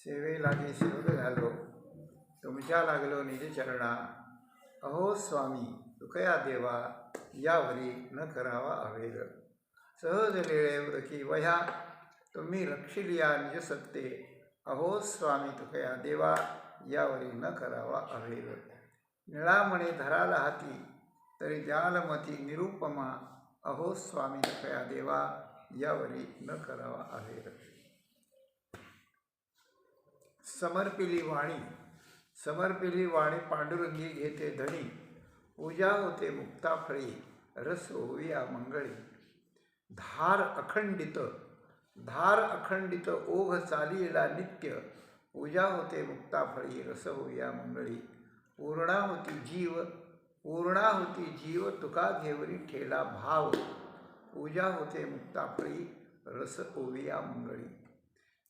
सेवे लागी शोध घालो तुमच्या लागलो निज चरणा. अहो स्वामी तुकया देवा यावरी न करावा अवेग. सहज लेळे उदकी वह्या तुम्ही रक्षिलिया निज सत्ते. अहो स्वामी तुकया देवा यावरी न करावा अवेग. निळामणे धराला हाती तरी द्यालमती निरुपमा. अहो स्वामी तुकया देवा यावरी न करावा अवेग. समर्पिली वाणी पांडुरंगी घेते धणी. पूजा होते मुक्ताफळी रस होऊया मंगळी. धार अखंडित ओघ चालीला नित्य. पूजा होते मुक्ताफळी रस होऊया मंगळी. पूर्णाहुती जीव तुका घेवरी ठेला भाव. पूजा होते मुक्ताफळी रस होऊया मंगळी.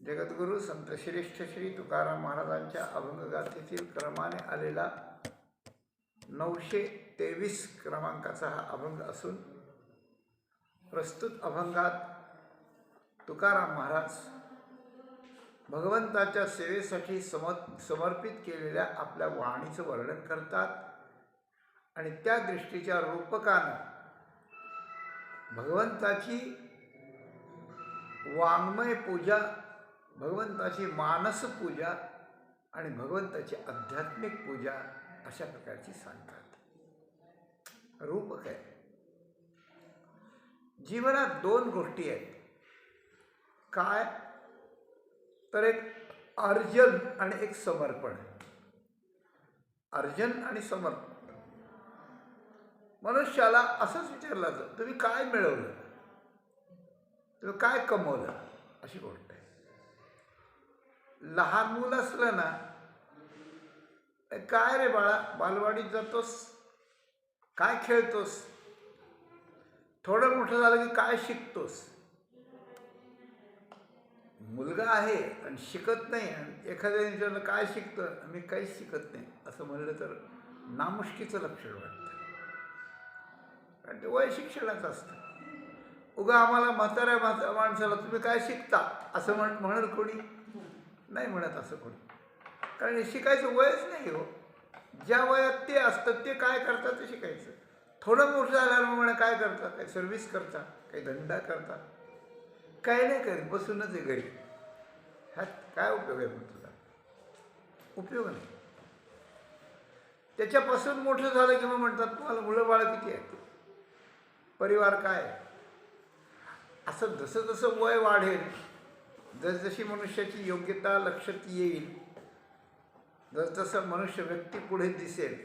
जगद्गुरु संत श्रेष्ठ श्री तुकाराम महाराजांच्या अभंगगाथेतील क्रमाने आलेला 923 क्रमांकाचा हा अभंग असून प्रस्तुत अभंगात तुकाराम महाराज भगवंताच्या सेवेसाठी समर्पित केलेल्या आपल्या वाणीचं वर्णन करतात आणि त्या दृष्टीच्या रूपकानं भगवंताची वाङ्मय पूजा, भगवंताची मानस पूजा आणि भगवंताची आध्यात्मिक पूजा अशा प्रकारची सांगतात. रूपक आहे. जीवनात दोन गोष्टी आहेत. काय तर एक अर्जन आणि एक समर्पण. अर्जन आणि समर्पण. मनुष्याला असंच विचारलं जातं तुम्ही काय मिळवलं, तुम्ही काय कमवलं, अशी गोष्ट आहे. लहान मुलं असलं ना, काय रे बाळा बालवाडीत जातोस, काय खेळतोस, थोडं मोठं झालं की काय शिकतोस. मुलगा आहे आणि शिकत नाही आणि एखाद्याने विचारलं काय शिकतं, मी काहीच शिकत नाही असं म्हणलं तर नामुष्कीचं लक्षण वाटतं. कारण ते वय शिक्षणाचं असतं. उगा आम्हाला म्हाताऱ्या माणसाला तुम्ही काय शिकता असं म्हणत कोणी नाही म्हणत असं कोणी. कारण हे शिकायचं वयच नाही हो. ज्या वयात ते असतं ते काय करतात ते शिकायचं. थोडं मोठं झाल्यावर म्हणा काय करतात, काही सर्व्हिस करतात, काही धंदा करतात, काही नाही करीत बसूनच आहे घरी. ह्यात काय उपयोग आहे मग तुला? उपयोग नाही. त्याच्यापासून मोठं झालं की मग म्हणतात तुम्हाला मुलं बाळं किती आहेत, परिवार काय. असं जसं जसं वय वाढेल, जसजशी मनुष्याची योग्यता लक्षात येईल, जसजसं मनुष्य व्यक्ती पुढे दिसेल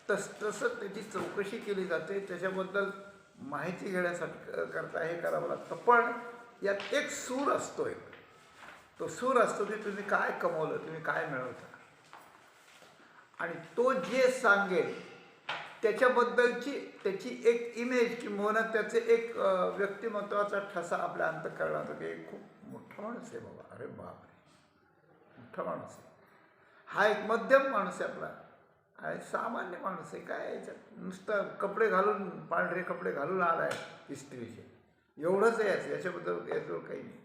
तसं त्याची चौकशी केली जाते. त्याच्याबद्दल माहिती घेण्यासाठी करता हे करावं लागतं. पण यात एक सूर असतोय. तो सूर असतो की तुम्ही काय कमवलं, तुम्ही काय मिळवता. आणि तो जे सांगेल त्याच्याबद्दलची त्याची एक इमेज किंवा त्याचे एक व्यक्तिमत्वाचा ठसा आपल्या अंतःकरणात की खूप मोठा माणूस आहे बाबा, अरे बापरे मोठा माणूस आहे, हा एक मध्यम माणूस आहे आपला, आणि सामान्य माणूस आहे, काय याच्यात नुसतं कपडे घालून पांढरे कपडे घालून आला आहे इस्त्रीचे, एवढंच आहे याच्याबद्दल काही नाही.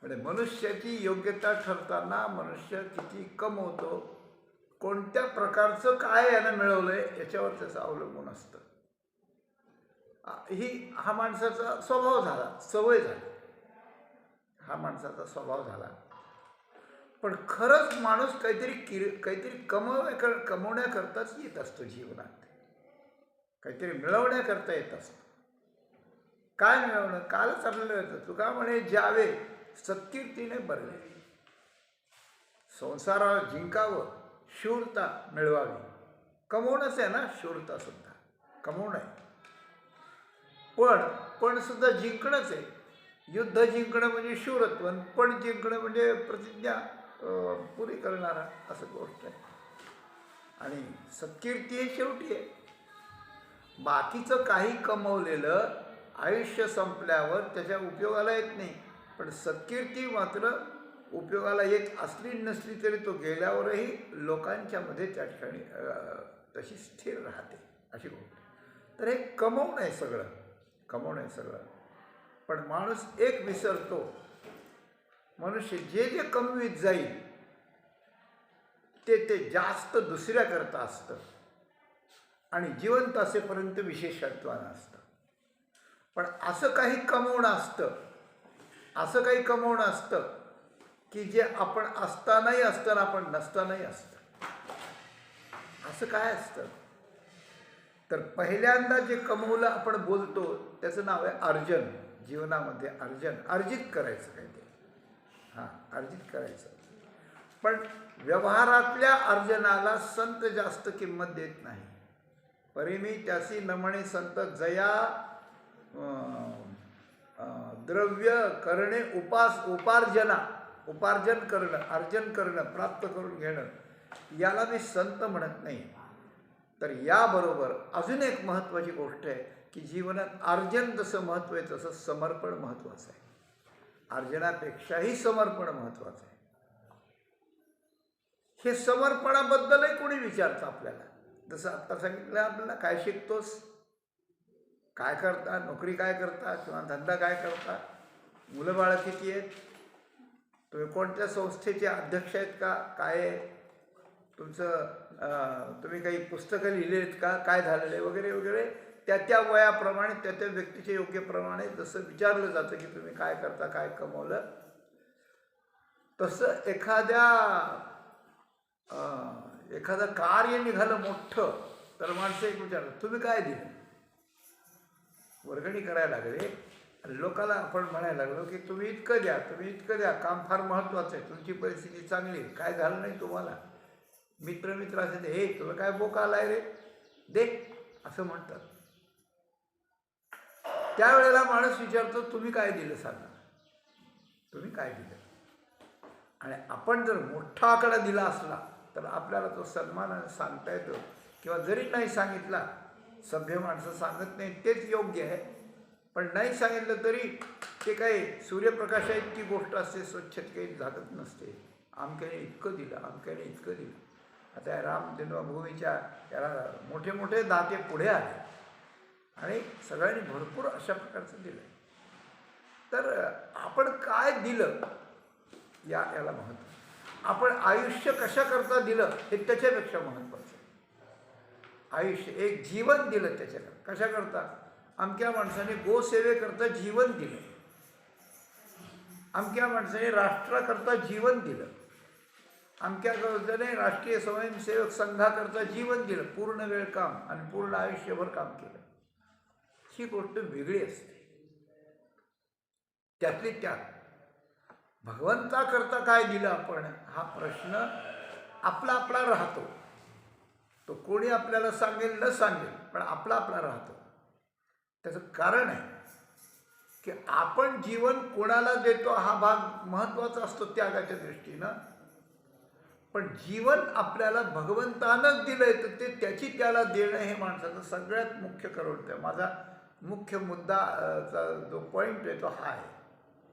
म्हणजे मनुष्याची योग्यता ठरताना मनुष्य किती कमवतो, कोणत्या प्रकारचं काय यानं मिळवलंय याच्यावर त्याचं अवलंबून असतं. हा माणसाचा स्वभाव झाला, सवय झाली, हा माणसाचा स्वभाव झाला. पण खरंच माणूस काहीतरी कमवण्याकरताच येत असतो जीवनात, काहीतरी मिळवण्याकरता येत असतो. काय मिळवणं? कालच आपल्याला येतं, तुका म्हणे ज्यावे सत्कीर्तीने भरले, संसाराला जिंकावं, शूरता मिळवावी. कमवणंच आहे ना, शूरता सुद्धा कमवणं आहे, पण सुद्धा जिंकणंच आहे. युद्ध जिंकणं म्हणजे शूरत्व, पण जिंकणं म्हणजे प्रतिज्ञा पुरी करणारा असं गोष्ट आहे. आणि सत्कीर्ती हे शेवटी आहे. बाकीचं काही कमवलेलं आयुष्य संपल्यावर त्याच्या उपयोगाला येत नाही, पण सत्कीर्ती मात्र उपयोगाला येत असली नसली तरी तो गेल्यावरही लोकांच्या मध्ये त्या ठिकाणी तशी स्थिर राहते, अशी गोष्ट. तर हे कमवणं आहे सगळं, कमवणं आहे सगळं. पण माणूस एक विसरतो, मनुष्य जे जे कमवीत जाईल ते जास्त दुसऱ्याकरता असतं आणि जिवंत असेपर्यंत विशेषत्वानं असतं. पण असं काही कमवणं असतं की जे आपण असतानाही असतं आणि आपण नसतानाही असतं. असं काय असतं? तर पहिल्यांदा जे कमवलं आपण बोलतो त्याचं नाव आहे अर्जन. जीवनामध्ये अर्जित करायचं काहीतरी, अर्जित करायचं. पण व्यवहारातल्या अर्जनाला संत जास्त किंमत देत नाही. परिमी त्यासी न म्हणे संत जया द्रव्य करणे उपार्जन करणं, अर्जन करणं, प्राप्त करून घेणं, याला मी संत म्हणत नाही. तर याबरोबर अजून एक महत्त्वाची गोष्ट आहे की जीवनात अर्जन जसं महत्त्व आहे तसं समर्पण महत्त्वाचं आहे. अर्जनापेक्षाही समर्पण महत्त्वाचं आहे. हे समर्पणाबद्दलही कोणी विचारतं आपल्याला. जसं आत्ता सांगितलं आपल्याला, काय शिकतोस, काय करता, नोकरी काय करता किंवा धंदा काय करता, मुलं बाळं किती आहेत, तुम्ही कोणत्या संस्थेचे अध्यक्ष आहेत का, काय आहे तुमचं, तुम्ही काही पुस्तकं लिहिली आहेत का, काय झालेलं आहे वगैरे वगैरे, त्या वयाप्रमाणे त्या व्यक्तीच्या योग्यप्रमाणे जसं विचारलं जातं की तुम्ही काय करता, काय कमवलं, तसं एखादं कार्य निघालं मोठं तर माणसं एक विचारतात तुम्ही काय दिलं. वर्गणी करायला लागले, लोकांना आपण म्हणायला लागलो की तुम्ही इतकं द्या, काम फार महत्त्वाचं आहे, तुमची परिस्थिती चांगली आहे, काय झालं नाही तुम्हाला, मित्र असे हे तुला काय बोका आलाय रे, दे असं म्हणतात. त्यावेळेला माणूस विचारतो तुम्ही काय दिलं, सांगा तुम्ही काय दिलं. आणि आपण जर मोठा आकडा दिला असला तर आपल्याला तो सन्मानाने सांगता येतो, किंवा जरी नाही सांगितला, सभ्य माणसं सांगत नाही तेच योग्य आहे, पण नाही सांगितलं तरी ते काही सूर्यप्रकाशा इतकी गोष्ट असते, स्वच्छ काही झाकत नसते. आमक्याने इतकं दिलं. आता या राम जन्मभूमीच्या याला मोठे मोठे दाते पुढे आले आणि सगळ्यांनी भरपूर अशा प्रकारचं दिलं. तर आपण काय दिलं याला महत्त्व. आपण आयुष्य कशा करता दिलं हे त्याच्यापेक्षा महत्त्वाचं आहे. आयुष्य एक जीवन दिलं त्याच्याकरता, कशा करता, अमक्या माणसाने गोसेवेकरता जीवन दिलं, अमक्या माणसाने राष्ट्राकरता जीवन दिलं, अमक्या माणसाने राष्ट्रीय स्वयंसेवक संघाकरता जीवन दिलं, पूर्ण वेळ काम आणि पूर्ण आयुष्यभर काम केलं. ही गोष्ट वेगळी असते. त्यातली त्यात भगवंताकरता काय दिलं आपण, हा प्रश्न आपला राहतो. तो कोणी आपल्याला सांगेल न सांगेल, पण आपला राहतो. त्याचं कारण आहे की आपण जीवन कोणाला देतो हा भाग महत्त्वाचा असतो त्यागाच्या दृष्टीनं, पण जीवन आपल्याला भगवंतानंच दिलंय, तर ते त्याची त्याला देणं हे माणसाचं सगळ्यात मुख्य कर्तव्य आहे. माझा मुख्य मुद्दा चा जो पॉईंट आहे तो हा आहे.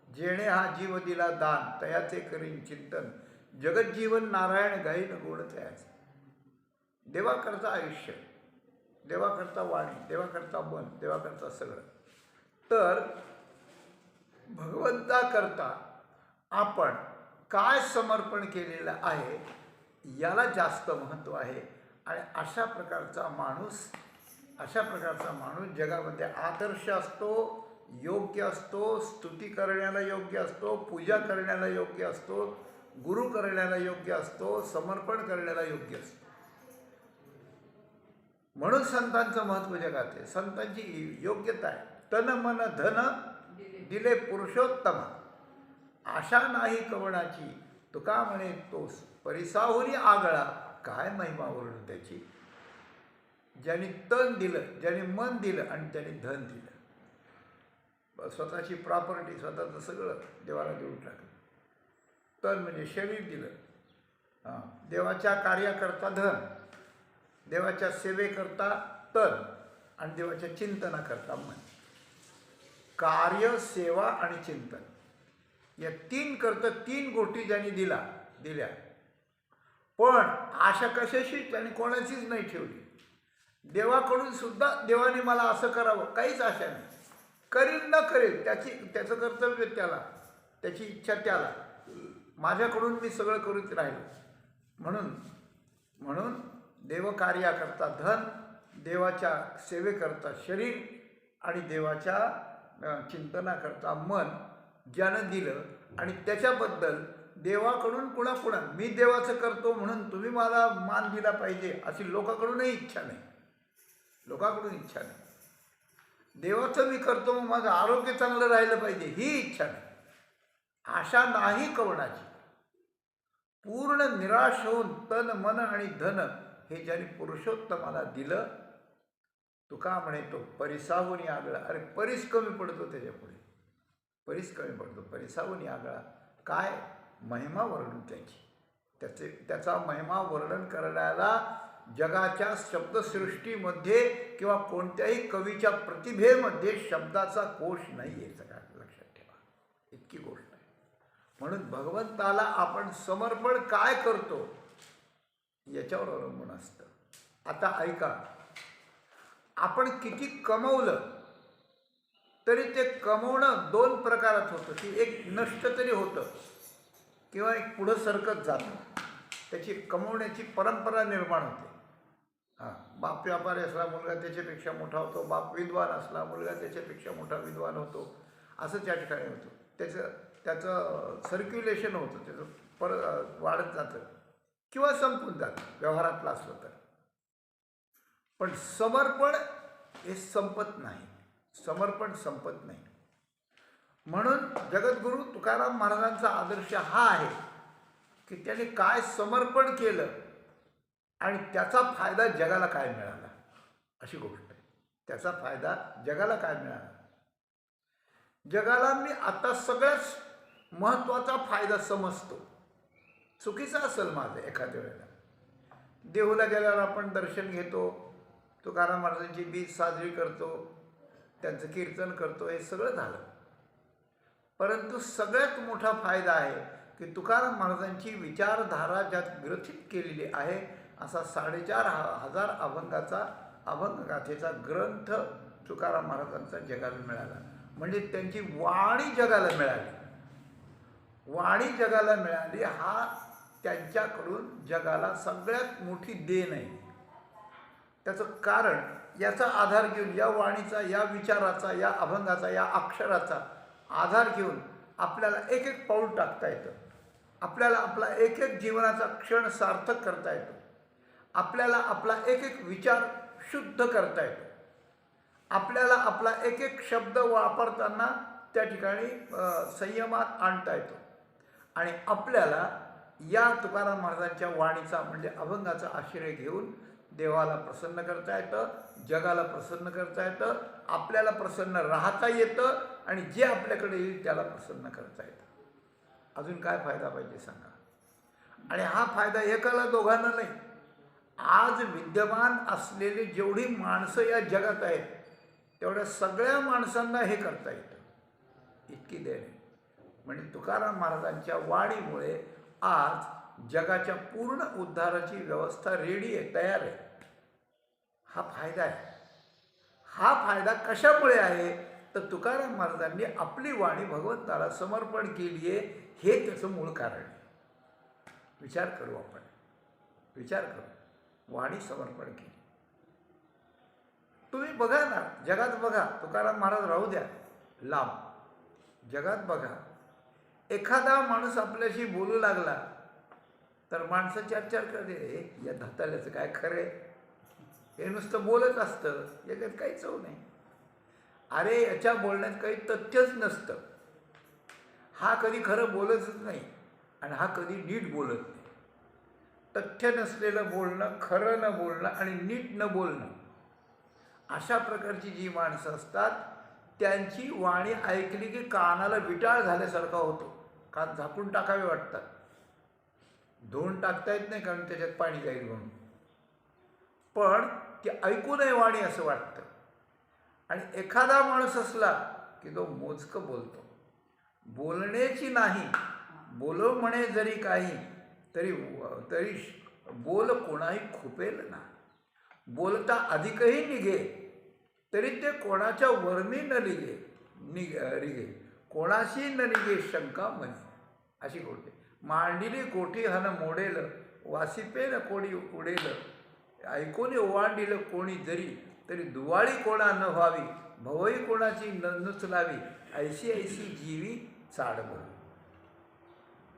जेणे हा जीव दिला दान, तयाचे करीन चिंतन, जगज्जीवन नारायण गाईन गुण तयाचे. देवाकरता आयुष्य, देवाकरता वाणी, देवाकरता मन, देवाकरता सगळं. तर भगवंताकरता आपण काय समर्पण केलेलं आहे याला जास्त महत्त्व आहे. आणि अशा प्रकारचा माणूस जगामध्ये आदर्श असतो, योग्य असतो, स्तुती करण्याला योग्य असतो, पूजा करण्याला योग्य असतो, गुरु करण्याला योग्य असतो, समर्पण करण्याला योग्य असतो. म्हणून संतांचं महत्त्व जगात आहे. संतांची योग्यता आहे. तन मन धन दिले पुरुषोत्तम, आशा नाही कवणाची, तुका म्हणे तोस परिसाहुरी आगळा, काय महिमा ओरडू त्याची. ज्यांनी तन दिलं, ज्यांनी मन दिलं आणि त्यांनी धन दिलं, स्वतःची प्रॉपर्टी, स्वतःचं सगळं देवाला देऊन टाकलं. तन म्हणजे शरीर दिलं, देवाच्या कार्याकरता धन, देवाच्या सेवेकरता तन आणि देवाच्या चिंतनाकरता मन. कार्य, सेवा आणि चिंतन या तीन गोष्टी ज्यांनी दिल्या, पण आशा कशाशी त्यांनी कोणाचीच नाही ठेवली. देवाकडून सुद्धा देवाने मला असं करावं काहीच आशा नाही. करील न करेल त्याचं कर्तव्य त्याला, त्याची इच्छा त्याला, माझ्याकडून मी सगळं करूच राहिलो. म्हणून देवकार्याकरता धन, देवाच्या सेवेकरता शरीर आणि देवाच्या चिंतनाकरता मन ज्यानं दिलं. आणि त्याच्याबद्दल देवाकडून कुणा मी देवाचं करतो म्हणून तुम्ही मला मान दिला पाहिजे अशी लोकांकडूनही इच्छा नाही. देवाचं मी करतो मग माझं आरोग्य चांगलं राहिलं पाहिजे ही इच्छा नाही. आशा नाही कवणाची. पूर्ण निराश होऊन तन मन आणि धन हे ज्यांनी पुरुषोत्तमाला दिलं, तुका म्हणे तो परिसाहुनी आगळा. अरे परीस कमी पडतो त्याच्यापुढे, परिसाहुनी आगळा. काय महिमा वर्णन त्याचा महिमा वर्णन करण्याला जगाच्या शब्दसृष्टीमध्ये किंवा कोणत्याही कवीच्या प्रतिभेमध्ये शब्दाचा कोश नाही आहे. सगळ्यात लक्षात ठेवा, इतकी गोष्ट आहे. म्हणून भगवंताला आपण समर्पण काय करतो याच्यावर अवलंबून असतं. आता ऐका, आपण किती कमवलं तरी ते कमवणं दोन प्रकारात होतं. की एक नष्ट तरी होतं किंवा एक पुढं सरकत जातं. त्याची कमवण्याची परंपरा निर्माण होते. बाप व्यापारी असला मुलगा त्याच्यापेक्षा मोठा होतो, बाप विद्वान असला मुलगा त्याच्यापेक्षा मोठा विद्वान होतो, असं त्या ठिकाणी होतं. त्याचं सर्क्युलेशन होतं, त्याचं वाढत जातं किंवा संपून जातं व्यवहारातलं असलं तर. पण समर्पण हे संपत नाही. म्हणून जगद्गुरू तुकाराम महाराजांचा आदर्श हा आहे की त्यांनी काय समर्पण केलं आणि त्याचा फायदा जगाला काय मिळाला, अशी गोष्ट आहे. त्याचा फायदा जगाला काय मिळाला. जगाला मी आता सगळ्यात महत्त्वाचा फायदा समजतो. चुकीचा असेल माझं एखाद्या वेळेला. देहूला गेल्यावर आपण दर्शन घेतो, तुकाराम महाराजांची बीज साजरी करतो, त्यांचं कीर्तन करतो, हे सगळं झालं. परंतु सगळ्यात मोठा फायदा आहे की तुकाराम महाराजांची विचारधारा ज्यात ग्रथित केलेली आहे असा 4,500 अभंगगाथेचा ग्रंथ तुकाराम महाराजांचा जगाला मिळाला. म्हणजे त्यांची वाणी जगाला मिळाली हा त्यांच्याकडून जगाला सगळ्यात मोठी देण आहे. त्याचं कारण याचा आधार घेऊन, या वाणीचा, या विचाराचा, या अभंगाचा, या अक्षराचा आधार घेऊन आपल्याला एक एक पाऊल टाकता येतं. आपल्याला आपला एक एक जीवनाचा क्षण सार्थक करता येतो. आपल्याला आपला एक एक विचार शुद्ध करता येतो. आपल्याला आपला एक एक शब्द वापरताना त्या ठिकाणी संयमात आणता येतो. आणि आपल्याला या तुकाराम महाराजांच्या वाणीचा म्हणजे अभंगाचा आश्रय घेऊन देवाला प्रसन्न करता येतं, जगाला प्रसन्न करता येतं, आपल्याला प्रसन्न राहता येतं आणि जे आपल्याकडे येईल त्याला प्रसन्न करता येतं. अजून काय फायदा पाहिजे सांगा. आणि हा फायदा एकाला दोघांना नाही. आज विद्यमान असलेली जेवढी माणसं या जगात आहेत तेवढ्या सगळ्या माणसांना हे करता येतं. इतकी देणे म्हणजे तुकाराम महाराजांच्या वाणीमुळे आज जगाच्या पूर्ण उद्धाराची व्यवस्था रेडी आहे, तयार आहे. हा फायदा आहे. हा फायदा कशामुळे आहे तर तुकाराम महाराजांनी आपली वाणी भगवंताला समर्पण केली आहे, हे त्याचं मूळ कारण आहे. विचार करू आपण, विचार करू. वाणी समर्पण केली. तुम्ही बघा ना, जगात बघा, तुकाराम महाराज राहू द्या लांब, जगात बघा, एखादा माणूस आपल्याशी बोलू लागला तर माणसं चर्चा करते, या धताल्याचं काय खरं आहे, हे नुसतं बोलत असतं, याच्यात काही चव नाही. अरे याच्या बोलण्यात काही तथ्यच नसतं. हा कधी खरं बोलतच नाही आणि हा कधी नीट बोलत नाही. तथ्य नसलेलं बोलणं, खरं न बोलणं आणि नीट न बोलणं, अशा प्रकारची जी माणसं असतात त्यांची वाणी ऐकली की कानाला विटाळ झाल्यासारखा होतो. कान झाकून टाकावे वाटतात. धुवून टाकता येत नाही कारण त्याच्यात पाणी जाईल म्हणून, पण ती ऐकू नये वाणी असं वाटतं. आणि एखादा माणूस असला की तो मोजकं बोलतो, बोलण्याची नाही, बोलो म्हणे जरी काही तरी तरी बोल कोणाही खुपेल ना. बोलता अधिकही निघे तरी ते कोणाच्या वर्मी न रिगे, कोणाशी न निघे शंका म्हणे. अशी गोष्ट. मांडिली कोठी हन मोडेल, वासिपे न कोणी उडेल, ऐकून ओवांडिल कोणी जरी तरी दुवाळी कोणा न व्हावी, भवई कोणाची न नुचलावी, ऐशी ऐशी जीवी चाड बोल.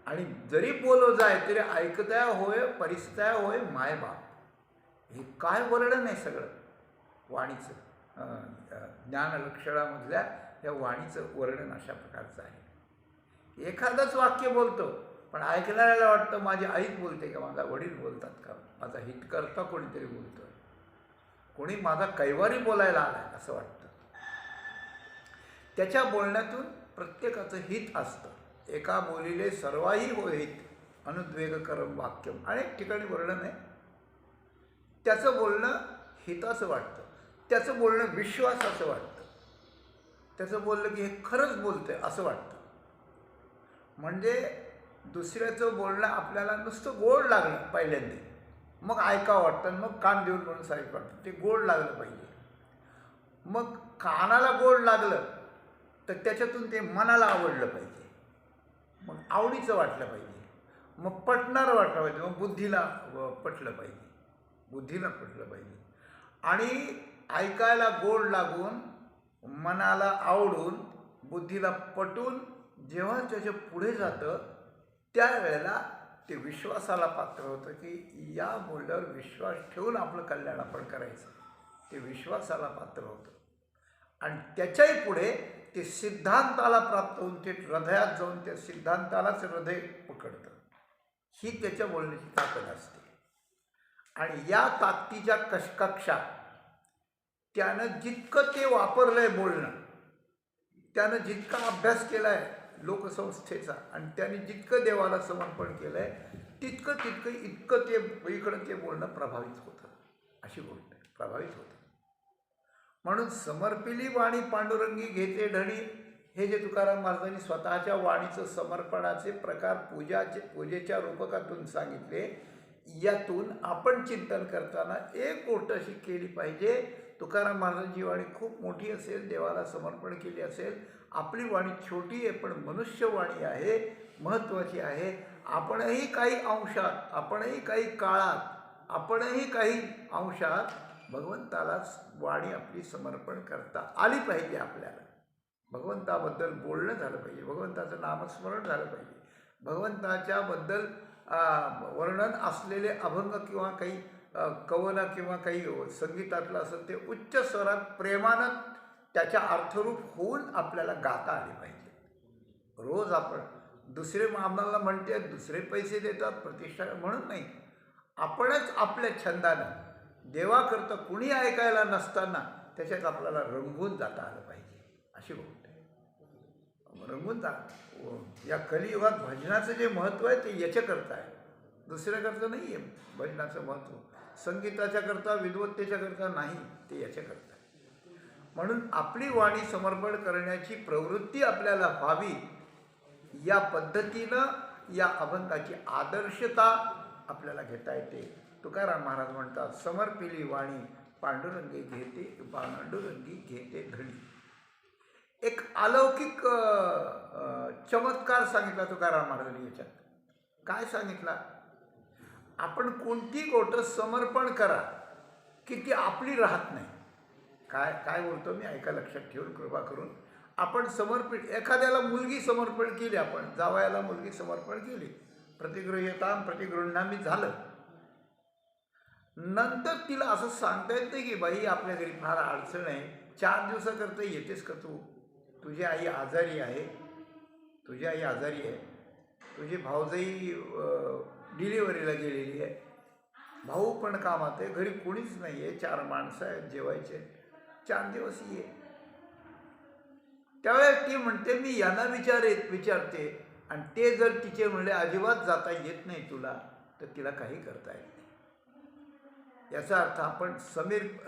आणि जरी बोलो जाय तरी ऐकताय होय, परिस्ताय होय मायबाप. हे काय वर्णन आहे सगळं वाणीचं. ज्ञानलक्षणामधल्या या वाणीचं वर्णन अशा प्रकारचं आहे. एखादंच वाक्य बोलतो पण ऐकणाऱ्याला वाटतं माझी आईच बोलते का, माझा वडील बोलतात का, माझा हितकर्ता कोणीतरी बोलतोय, कोणी माझा कैवारी बोलायला आलाय असं वाटतं. त्याच्या बोलण्यातून प्रत्येकाचं हित असतं. एका बोलीले सर्वाही होईत, अनुद्वेग करम वाक्यम, अनेक ठिकाणी वर्णन आहे. त्याचं बोलणं हिताचं वाटतं, त्याचं बोलणं विश्वासाचं वाटतं, त्याचं बोललं की हे खरंच बोलतंय असं वाटतं. म्हणजे दुसऱ्याचं बोलणं आपल्याला नुसतं गोड लागलं पहिल्यांदा, मग ऐकावं वाटतं, मग कान देऊन म्हणून साईक वाटतं. ते गोड लागलं पाहिजे. मग कानाला गोड लागलं तर त्याच्यातून ते मनाला आवडलं पाहिजे, मग आवडीचं वाटलं पाहिजे, मग पटणारं वाटलं पाहिजे, मग बुद्धीला पटलं पाहिजे, बुद्धीला पटलं पाहिजे. आणि ऐकायला गोड लागून, मनाला आवडून, बुद्धीला पटून जेव्हा त्याच्या पुढे जातं त्यावेळेला ते विश्वासाला पात्र होतं की या बोलल्यावर विश्वास ठेवून आपलं कल्याण आपण करायचं. ते विश्वासाला पात्र होतं आणि त्याच्याही पुढे ते सिद्धांताला प्राप्त होऊन ते हृदयात जाऊन त्या सिद्धांतालाच हृदय पकडतं. ही त्याच्या बोलण्याची ताकद असते. आणि या ताकदीच्या कक्षात त्यानं जितकं ते वापरलंय बोलणं, त्यानं जितका अभ्यास केलाय लोकसंस्थेचा आणि त्याने जितकं देवाला समर्पण केलंय इतकं ते इकडं ते बोलणं प्रभावित होतं. अशी गोष्ट आहे, प्रभावित होतं. म्हणून समर्पिली वाणी पांडुरंगी घेते ढणी, हे जे तुकाराम महाराजांनी स्वतःच्या वाणीचं समर्पणाचे प्रकार पूजेच्या रूपकातून सांगितले. यातून आपण चिंतन करताना एक गोष्ट अशी केली पाहिजे, तुकाराम महाराजांची वाणी खूप मोठी असेल, देवाला समर्पण केली असेल, आपली वाणी छोटी आहे पण मनुष्यवाणी आहे, महत्त्वाची आहे. आपणही काही अंशात, आपणही काही काळात, आपणही काही अंशात भगवंतालाच वाणी आपली समर्पण करता आली पाहिजे. आपल्याला भगवंताबद्दल बोलणं झालं पाहिजे, भगवंताचं नामस्मरण झालं पाहिजे, भगवंताच्याबद्दल वर्णन असलेले अभंग किंवा काही कवन किंवा काही संगीतातलं असेल ते उच्च स्वरात प्रेमानं त्याच्या अर्थरूप होऊन आपल्याला गाता आले पाहिजे. रोज आपण दुसरे आम्हाला म्हणते, दुसरे पैसे देतात, प्रतिष्ठा म्हणून नाही, आपणच आपल्या छंदानं देवाकरता कुणी ऐकायला नसताना त्याच्यात आपल्याला रंगून जाता आलं पाहिजे. अशी गोष्ट आहे. रंगून जा. या कलियुगात भजनाचं जे महत्त्व आहे ते याच्याकरता आहे. दुसऱ्याकरता नाही आहे भजनाचं महत्त्व. संगीताच्या करता, विद्वत्तेच्या करता नाही, ते याच्याकरता. म्हणून आपली वाणी समर्पण करण्याची प्रवृत्ती आपल्याला व्हावी, या पद्धतीनं या अभंगाची आदर्शता आपल्याला घेता येते. तुकाराम महाराज म्हणतात, समर्पिली वाणी पांडुरंगी घेते धणी. एक अलौकिक चमत्कार सांगितला तुकाराम महाराजांनी याच्यात. काय सांगितला? आपण कोणती गोष्ट समर्पण करा की ती आपली राहत नाही. काय काय बोलतो मी, ऐका लक्षात ठेवून कृपा करून. आपण समर्पित, एखाद्याला मुलगी समर्पण केली, आपण जावयाला मुलगी समर्पण केली, प्रतिगृह्यताम प्रतिगृह्णामी झालं. नंतर तिला असं सांगता येत नाही की बाई आपल्या घरी फार अडचण आहे, 4 दिवसाकरता येतेस का तू? तुझी आई आजारी आहे, तुझी आई आजारी आहे, तुझी भाऊजाई डिलिव्हरीला गेलेली आहे, भाऊ पण कामात आहे, घरी कोणीच नाही आहे, 4 माणसं आहेत जेवायचे, 4 दिवस ये. त्यावेळेस ती म्हणते मी यांना विचारते, आणि ते जर तिचे म्हणले अजिबात जाता येत नाही तुला, तर तिला काही करता येत नाही. याचा अर्थ आपण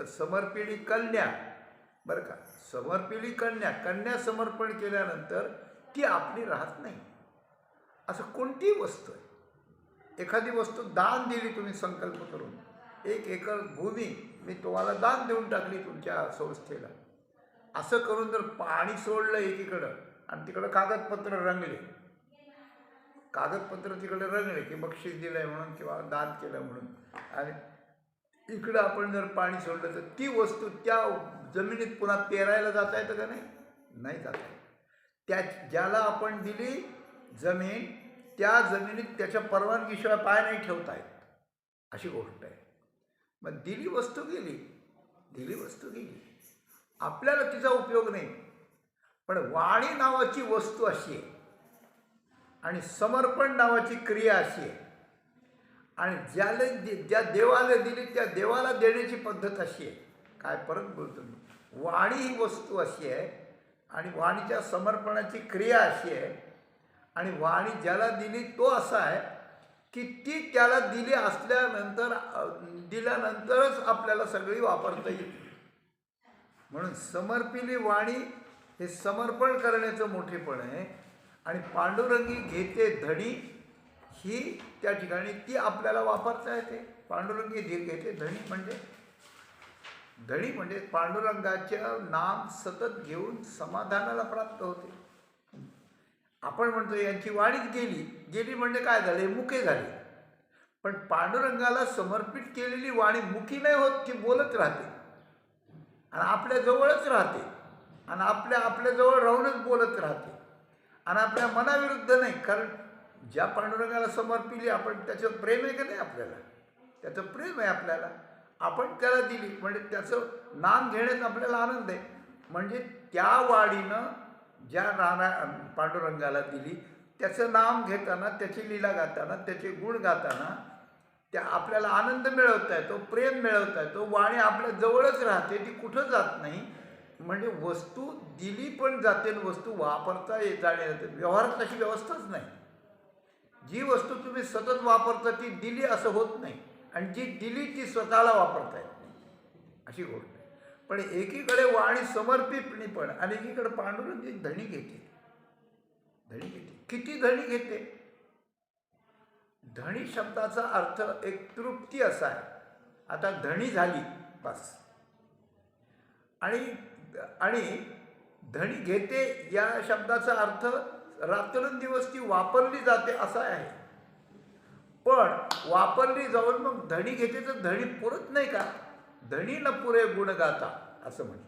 समर्पिणी कन्या, बरं का, समर्पिणी कन्या समर्पण केल्यानंतर ती आपली राहत नाही. असं कोणतीही वस्तू आहे, एखादी वस्तू दान दिली तुम्ही संकल्प करून, 1 एकर भूमी मी तुम्हाला दान देऊन टाकली तुमच्या संस्थेला, असं करून जर पाणी सोडलं एकीकडं आणि तिकडं कागदपत्र तिकडे रंगले की बक्षीस दिलंय म्हणून किंवा दान केलं म्हणून, आणि इकडं आपण जर पाणी सोडलं तर ती वस्तू त्या जमिनीत पुन्हा पेरायला जाता येतं का? नाही जाता येत. त्या ज्याला आपण दिली जमीन, त्या जमिनीत त्याच्या परवानगीशिवाय पाय नाही ठेवता येत, अशी गोष्ट आहे. मग दिली वस्तू गेली, आपल्याला तिचा उपयोग नाही. पण वाणी नावाची वस्तू अशी आहे आणि समर्पण नावाची क्रिया अशी आहे, आणि ज्या देवाला दिली त्या देवाला देण्याची पद्धत अशी आहे. काय परत बोलतो मी, वाणी ही वस्तू अशी आहे आणि वाणीच्या समर्पणाची क्रिया अशी आहे, आणि वाणी ज्याला दिली तो असा आहे की ती त्याला दिल्यानंतरच आपल्याला सगळी वापरता येते. म्हणून समर्पिली वाणी हे समर्पण करण्याचं मोठेपण आहे. आणि पांडुरंगी घेते धणी, ही त्या ठिकाणी ती आपल्याला वापरता येते. पांडुरंगी घेते धणी म्हणजे पांडुरंगाचं नाम सतत घेऊन समाधानाला प्राप्त होते. आपण म्हणतो यांची वाणीच गेली म्हणजे काय झाले, मुके झाले. पण पांडुरंगाला समर्पित केलेली वाणी मुखी नाही होत, ती बोलत राहते आणि आपल्या जवळच राहते, आणि आपल्या जवळ राहूनच बोलत राहते, आणि आपल्या मनाविरुद्ध नाही. कारण ज्या पांडुरंगाला समर्पिली आपण, त्याचं प्रेम आहे का नाही आपल्याला, त्याचं प्रेम आहे आपल्याला, आपण त्याला दिली म्हणजे त्याचं नाम घेण्यात आपल्याला आनंद आहे. म्हणजे त्या वाणीनं ज्या पांडुरंगाला दिली त्याचं नाम घेताना, त्याची लीला गाताना, त्याचे गुण गाताना त्या आपल्याला आनंद मिळवता येतो, प्रेम मिळवता येतो. वाणी आपल्या जवळच राहते, ती कुठं जात नाही. म्हणजे वस्तू दिली पण जाते, वस्तू वापरता जाणे जाते. व्यवहारात अशी व्यवस्थाच नाही. जी वस्तू तुम्ही सतत वापरता ती दिली असं होत नाही, आणि जी दिली ती स्वतःला वापरता येत नाही, अशी गोष्ट आहे. पण एकीकडे वाणी समर्पितपणी पण, आणि एकीकडे पांडुरंगी धणी घेते. किती धणी घेते? धणी शब्दाचा अर्थ एक तृप्ती असा आहे. आता धणी झाली बस, आणि धणी घेते या शब्दाचा अर्थ रात्रंदिवस ती वापरली जाते असा आहे. पण वापरली जाऊन मग धणी घेते तर धणी पुरत नाही का? धणी न पुरे गुण गाता असं म्हटलं.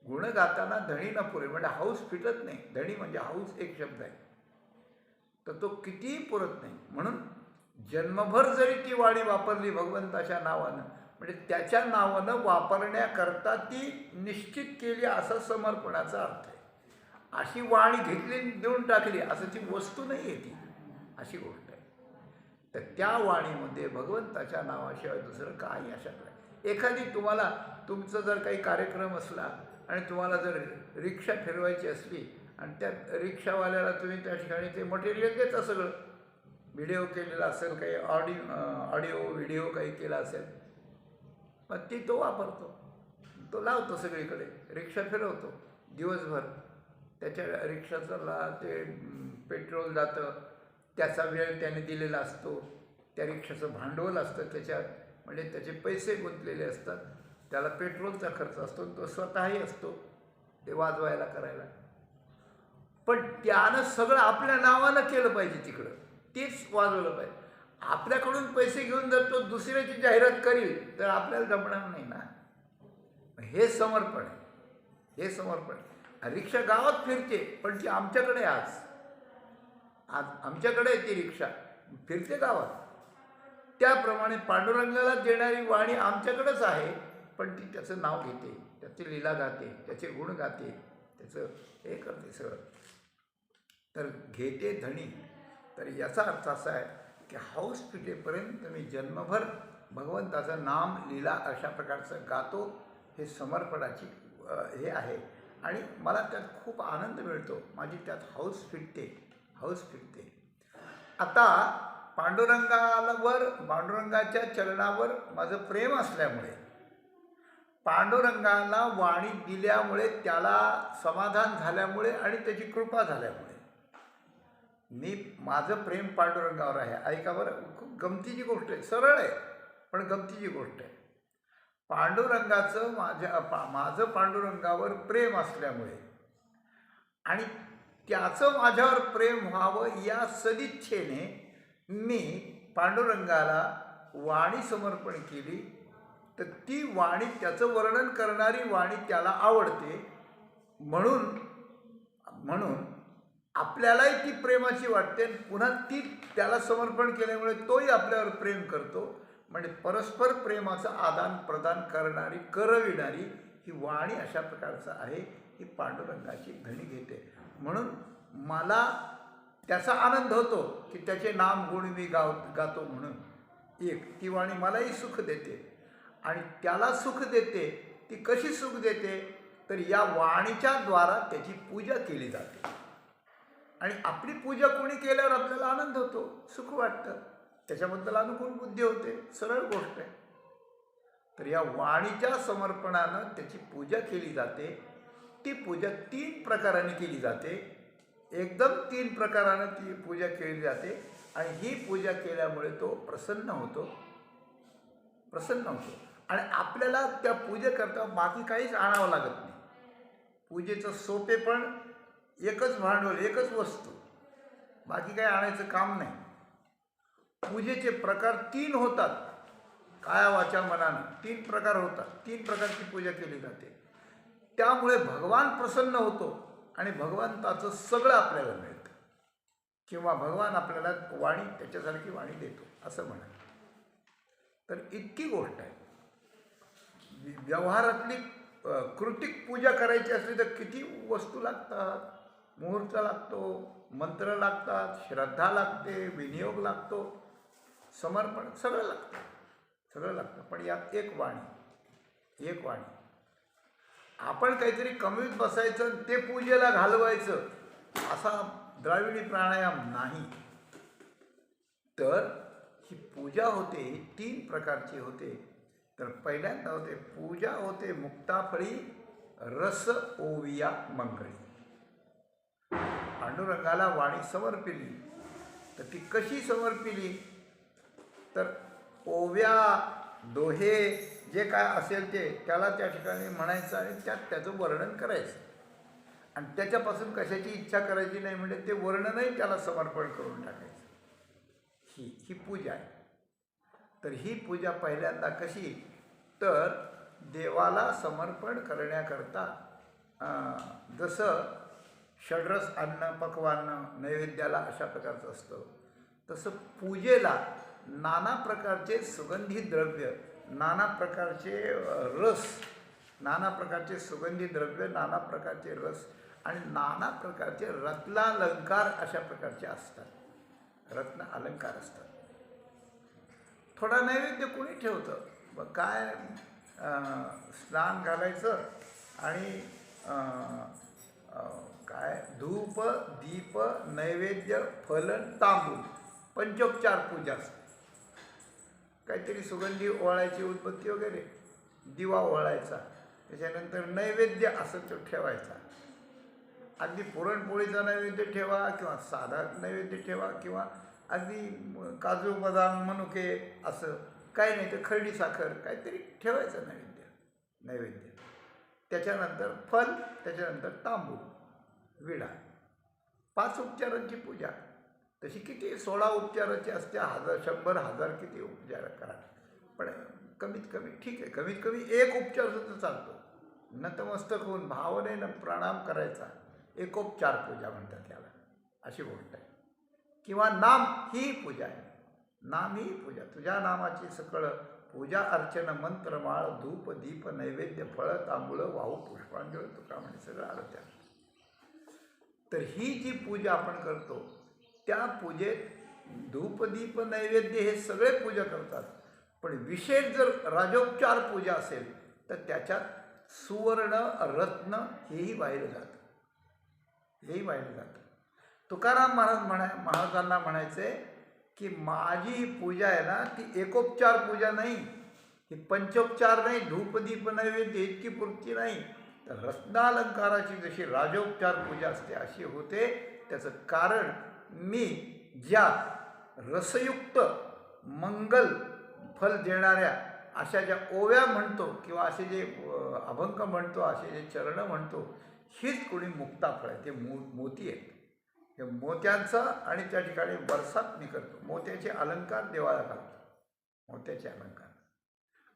गुण गाताना धणी न पुरे म्हणजे हौस फिटत नाही. धणी म्हणजे हौस एक शब्द आहे, तर तो कितीही पुरत नाही. म्हणून जन्मभर जरी ती वाणी वापरली भगवंताच्या नावानं, म्हणजे त्याच्या नावानं वापरण्याकरता ती निश्चित केली असा समर्पणाचा अर्थ आहे. अशी वाणी घेतली देऊन टाकली असं ती वस्तू नाही आहे, ती अशी गोष्ट आहे. तर त्या वाणीमध्ये भगवंताच्या नावाशिवाय दुसरं काही अशक्य आहे. एखादी तुम्हाला तुमचं जर काही कार्यक्रम असला आणि तुम्हाला जर रिक्षा फिरवायची असली आणि त्या रिक्षावाल्याला तुम्ही त्या ठिकाणी ते मटेरियल देता सगळं, व्हिडिओ केलेला असेल, काही ऑडिओ व्हिडिओ काही केला असेल, मग तो वापरतो, तो लावतो सगळीकडे, रिक्षा फिरवतो दिवसभर. त्याच्या रिक्षाचं ते पेट्रोल जातं, त्याचा वेळ त्याने दिलेला असतो, त्या रिक्षाचं भांडवल असतं त्याच्यात, म्हणजे त्याचे पैसे गुंतलेले असतात, त्याला पेट्रोलचा खर्च असतो, तो स्वतःही असतो ते वाजवायला करायला. पण त्यानं सगळं आपल्या नावानं केलं पाहिजे तिकडं, तेच वाजवलं पाहिजे. आपल्याकडून पैसे घेऊन जर तो दुसऱ्याची जाहिरात करील तर आपल्याला जमणार नाही ना. हे समर्पण आहे, हे समर्पण. रिक्षा गावात फिरते पण ती आमच्याकडे आज आमच्याकडे ती रिक्षा फिरते गावात. त्याप्रमाणे पांडुरंगाला देणारी वाणी आमच्याकडेच आहे, पण ती त्याचं नाव घेते, त्याची लीला गाते, त्याचे गुण गाते, त्याचं हे करते सगळं. तर घेते धणी. तर याचा अर्थ असा आहे की हौस पिटेपर्यंत मी जन्मभर भगवंताचं नाम लीला अशा प्रकारचं गातो. हे समर्पणाची हे आहे आणि मला त्यात खूप आनंद मिळतो, माझी त्यात हौस फिटते. आता पांडुरंगाच्या चरणावर माझं प्रेम असल्यामुळे, पांडुरंगाला वाणी दिल्यामुळे, त्याला समाधान झाल्यामुळे आणि त्याची कृपा झाल्यामुळे माझं प्रेम पांडुरंगावर आहे. ऐका बरं, खूप गमतीची गोष्ट आहे, सरळ आहे पण गमतीची गोष्ट आहे. पांडुरंगाचं माझं पांडुरंगावर प्रेम असल्यामुळे आणि त्याचं माझ्यावर प्रेम व्हावं या सदिच्छेने मी पांडुरंगाला वाणी समर्पण केली. तर ती वाणी, त्याचं वर्णन करणारी वाणी त्याला आवडते, म्हणून आपल्यालाही ती प्रेमाची वाटते. पुन्हा ती त्याला समर्पण केल्यामुळे तोही आपल्यावर प्रेम करतो. म्हणजे परस्पर प्रेमाचं आदान प्रदान करविणारी ही वाणी अशा प्रकारचं आहे. ही पांडुरंगाची धणी घेते. म्हणून मला त्याचा आनंद होतो की त्याचे नाम गुण मी गातो म्हणून. ती वाणी मलाही सुख देते आणि त्याला सुख देते. ती कशी सुख देते तर या वाणीच्या द्वारा त्याची पूजा केली जाते आणि आपली पूजा कोणी केल्यावर आपल्याला आनंद होतो, सुख वाटतं, त्याच्याबद्दल अनुकूल बुद्धी होते, सरळ गोष्ट आहे. तर या वाणीच्या समर्पणानं त्याची पूजा केली जाते. ती पूजा 3 प्रकाराने केली जाते, एकदम 3 प्रकारानं ती पूजा केली जाते आणि ही पूजा केल्यामुळे तो प्रसन्न होतो आणि आपल्याला त्या पूजेकरता बाकी काहीच आणावं लागत नाही. पूजेचं सोपेपण, एकच भांडवल, एकच वस्तू, बाकी काही आणायचं काम नाही. पूजेचे प्रकार 3 होतात, काया वाचा मनानं 3 प्रकार होतात. 3 प्रकारची पूजा केली जाते. त्यामुळे भगवान प्रसन्न होतो आणि भगवंताचं सगळं आपल्याला मिळतं, किंवा भगवान आपल्याला वाणी, त्याच्यासारखी वाणी देतो असं म्हणा. तर इतकी गोष्ट आहे. व्यवहारातली कृतिक पूजा करायची असली तर किती वस्तू लागतात, मुहूर्त लागतो, मंत्र लागतात, श्रद्धा लागते, विनियोग लागतो, समर्पण, सगळं लागतं. पण यात एक वाणी. आपण काहीतरी कमीत बसायचं, ते पूजेला घालवायचं असा द्राविडी प्राणायाम नाही. तर ही पूजा होते, 3 प्रकारची होते. तर पहिल्यांदा पूजा होते मुक्ताफळी रस ओविया मंगळी. पांडुरंगाला वाणी समर्पिली. तर ती कशी समर्पिली तर ओव्या, दोहे, जे काय असेल ते त्याला त्या ठिकाणी म्हणायचं आणि त्याचं वर्णन करायचं आणि त्याच्यापासून कशाची इच्छा करायची नाही, म्हणजे ते वर्णनही त्याला समर्पण करून टाकायचं. ही पूजा आहे. तर ही पूजा पहिल्यांदा कशी तर देवाला समर्पण करण्याकरता, जसं षड्रस अन्न, पक्वान्न नैवेद्याला अशा प्रकारचं असतं, तसं पूजेला नाना प्रकारचे सुगंधी द्रव्य, नाना प्रकारचे रस, नाना प्रकारचे सुगंधी द्रव्य, नाना प्रकारचे रस आणि नाना प्रकारचे रत्नालंकार अशा प्रकारचे असतात. रत्न अलंकार असतात. थोडा नैवेद्य कोणी ठेवतं, मग काय स्नान घालायचं आणि काय धूप, दीप, नैवेद्य, फलन, तांबूल पंचोपचार पूजा असते. काहीतरी सुगंधी ओवाळायची, उदबत्ती वगैरे, दिवा ओवाळायचा, त्याच्यानंतर नैवेद्य असं तो ठेवायचा. अगदी पुरणपोळीचा नैवेद्य ठेवा किंवा साधा नैवेद्य ठेवा किंवा अगदी काजू बदाम मनुके असं काही नाही, तर खर्डी साखर काहीतरी ठेवायचं नैवेद्य. त्याच्यानंतर फल, त्याच्यानंतर तांबूळ, विडा. 5 उपचारांची पूजा. तशी किती 16 उपचाराची असते, 100 किती उपचार करा, पण कमीत कमी ठीक आहे, कमीत कमी 1 उपचार सुद्धा चालतो. नतमस्तक होऊन भावनेनं प्रणाम करायचा, एकोपचार पूजा म्हणतात याला, अशी गोष्ट आहे. किंवा नाम ही पूजा आहे. नाम ही पूजा. तुझ्या नामाची सकळ पूजा अर्चन मंत्रमाळ धूप दीप नैवेद्य फळ तांबूळ वाहू पुष्पांजळ तुका म्हणजे सगळं आलं त्या. तर ही जी पूजा आपण करतो, त्या पूजेत धूपदीप नैवेद्य हे सगळे पूजा करतात. पण विशेष जर राजोपचार पूजा असेल तर त्याच्यात सुवर्ण रत्न हेही वाहिलं जातं. तुकाराम महाराजांना म्हणायचे की माझी ही पूजा आहे ना, ती एकोपचार पूजा नाही, ही पंचोपचार नाही, धूपदीप नैवेद्य इतकी पूर्ती नाही, तर रत्नालंकाराची जशी राजोपचार पूजा असते अशी होते. त्याचं कारण मी ज्या रसयुक्त मंगल फल देणाऱ्या अशा ज्या ओव्या म्हणतो किंवा असे जे अभंग म्हणतो, असे जे चरण म्हणतो, हीच कोणी मुक्ताफळ आहे. ते मोती आहेत. हे मोत्यांचं आणि त्या ठिकाणी बरसात मी करतो. मोत्याचे अलंकार देवाला घालतो, मोत्याचे अलंकार.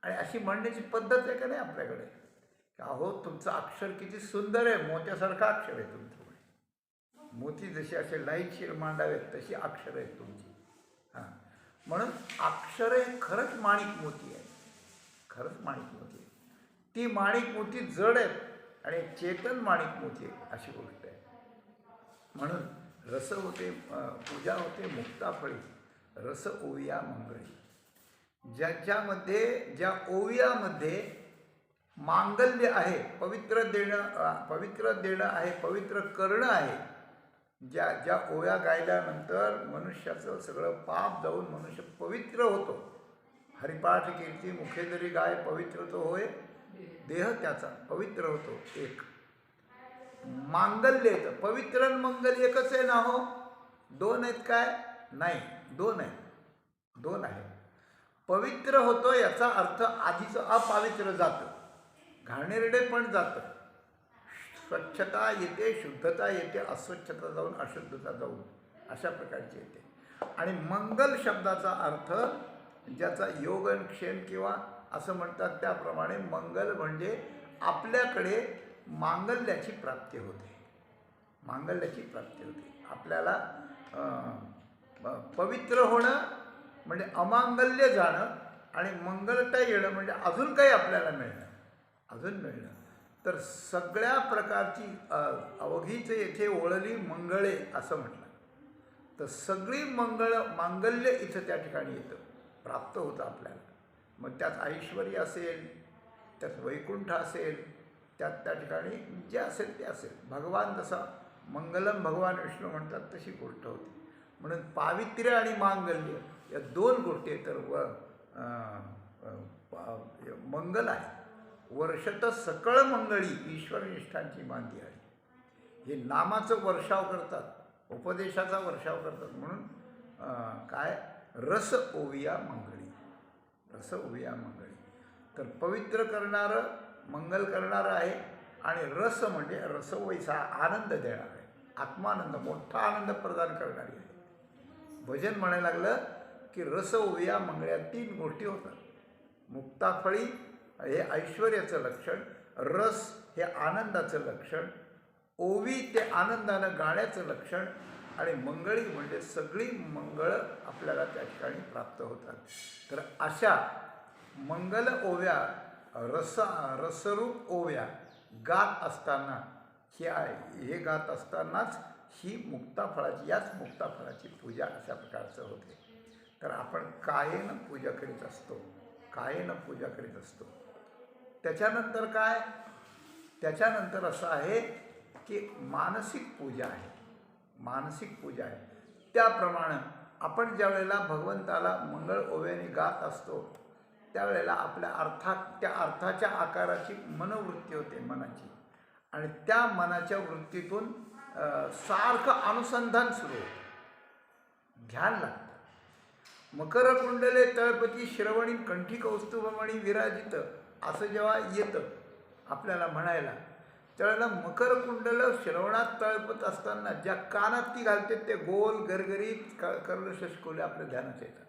आणि अशी म्हणण्याची पद्धत आहे का नाही आपल्याकडे, अहो तुमचं अक्षर किती सुंदर आहे, मोत्यासारखं अक्षर आहे तुमचं. मोती जशी असे लाईटशीर मांडावेत तशी अक्षर आहेत तुमची. हां, म्हणून अक्षर हे खरंच माणिक मोती आहे, खरंच माणिक मोती आहे. ती माणिक मोती जड आहेत आणि चेतन माणिक मोती आहे, अशी गोष्ट आहे. म्हणून रस होते, पूजा होते मुक्ताफळी, रस ओविया मंगळी. ज्या ओवियामध्ये मांगल्य आहे, पवित्र देणं आहे, पवित्र करणं आहे, ज्या ओव्या गायल्यानंतर मनुष्याचं सगळं पाप जाऊन मनुष्य पवित्र होतो. हरिपाठ कीर्ती मुखे जरी गाय पवित्र तो होय, देह त्याचा पवित्र होतो. एक मांगल्य येतं. पवित्र आणि मंगल एकच आहे ना हो? 2 आहेत काय? नाही, 2 आहेत, 2 आहे. पवित्र होतो याचा अर्थ आधीचं अपवित्र जातं, घाणेरडे पण जातं, स्वच्छता येते, शुद्धता येते, अस्वच्छता जाऊन अशुद्धता जाऊन अशा प्रकारची येते. आणि मंगल शब्दाचा अर्थ ज्याचा योग आणि क्षेम किंवा असं म्हणतात त्याप्रमाणे मंगल म्हणजे आपल्याकडे मांगल्याची प्राप्ती होते, मांगल्याची प्राप्ती होते. आपल्याला पवित्र होणं म्हणजे अमांगल्य जाणं आणि मंगलता येणं म्हणजे अजून काही आपल्याला मिळणं, अजून मिळणं. तर सगळ्या प्रकारची अवघीच येथे ओळली मंगळे असं म्हटलं. तर सगळी मांगल्य इथं त्या ठिकाणी येतं, प्राप्त होतं आपल्याला. मग त्यात ऐश्वर्य असेल, त्यात वैकुंठ असेल, त्यात त्या ठिकाणी जे असेल ते असेल. भगवान जसा मंगलम भगवान विष्णू म्हणतात तशी गोष्ट होती. म्हणून पावित्र्य आणि मांगल्य या 2 गोष्टी तर मंगल आहे. वर्षत सकळ मंगळी ईश्वरनिष्ठांची मांदी आहे. हे नामाचं वर्षाव करतात, उपदेशाचा वर्षाव करतात. म्हणून काय रस ओविया मंगळी, रस ओविया मंगळी. तर पवित्र करणारं, मंगल करणारं आहे. आणि रस म्हणजे रसवैसा आनंद देणार आहे, आत्मानंद, मोठा आनंद प्रदान करणारी आहे. भजन म्हणायला लागलं की रस ओविया मंगळ्या 3 गोष्टी होतात. मुक्ताफळी हे ऐश्वर्याचं लक्षण, रस हे आनंदाचं लक्षण, ओवी ते आनंदानं गाण्याचं लक्षण, आणि मंगळी म्हणजे सगळी मंगळ आपल्याला त्या ठिकाणी प्राप्त होतात. तर अशा मंगल ओव्या, रसरूप ओव्या गात असताना हे गात असतानाच ही मुक्ताफळाची, याच मुक्ताफळाची पूजा अशा प्रकारचं होते. तर आपण कायेनं पूजा करीत असतो, कायेनं पूजा करीत असतो. त्याच्यानंतर काय? त्याच्यानंतर असं आहे की मानसिक पूजा आहे, मानसिक पूजा आहे. त्याप्रमाणे आपण ज्या वेळेला भगवंताला मंगळ ओव्याने गात असतो त्यावेळेला आपल्या त्या अर्थाच्या आकाराची मनोवृत्ती होते मनाची, आणि त्या मनाच्या वृत्तीतून सारखं अनुसंधान सुरू होतं, ध्यान लागतं. मकर कुंडले तळपती श्रवणी कंठी कौस्तुभमणी विराजित असं जेव्हा येतं आपल्याला म्हणायला, त्यावेळेला मकर कुंडल श्रवणात तळपत असताना ज्या कानात ती घालते ते गोल गरगरीत कर्णशष्कोले आपल्या ध्यानात येतात.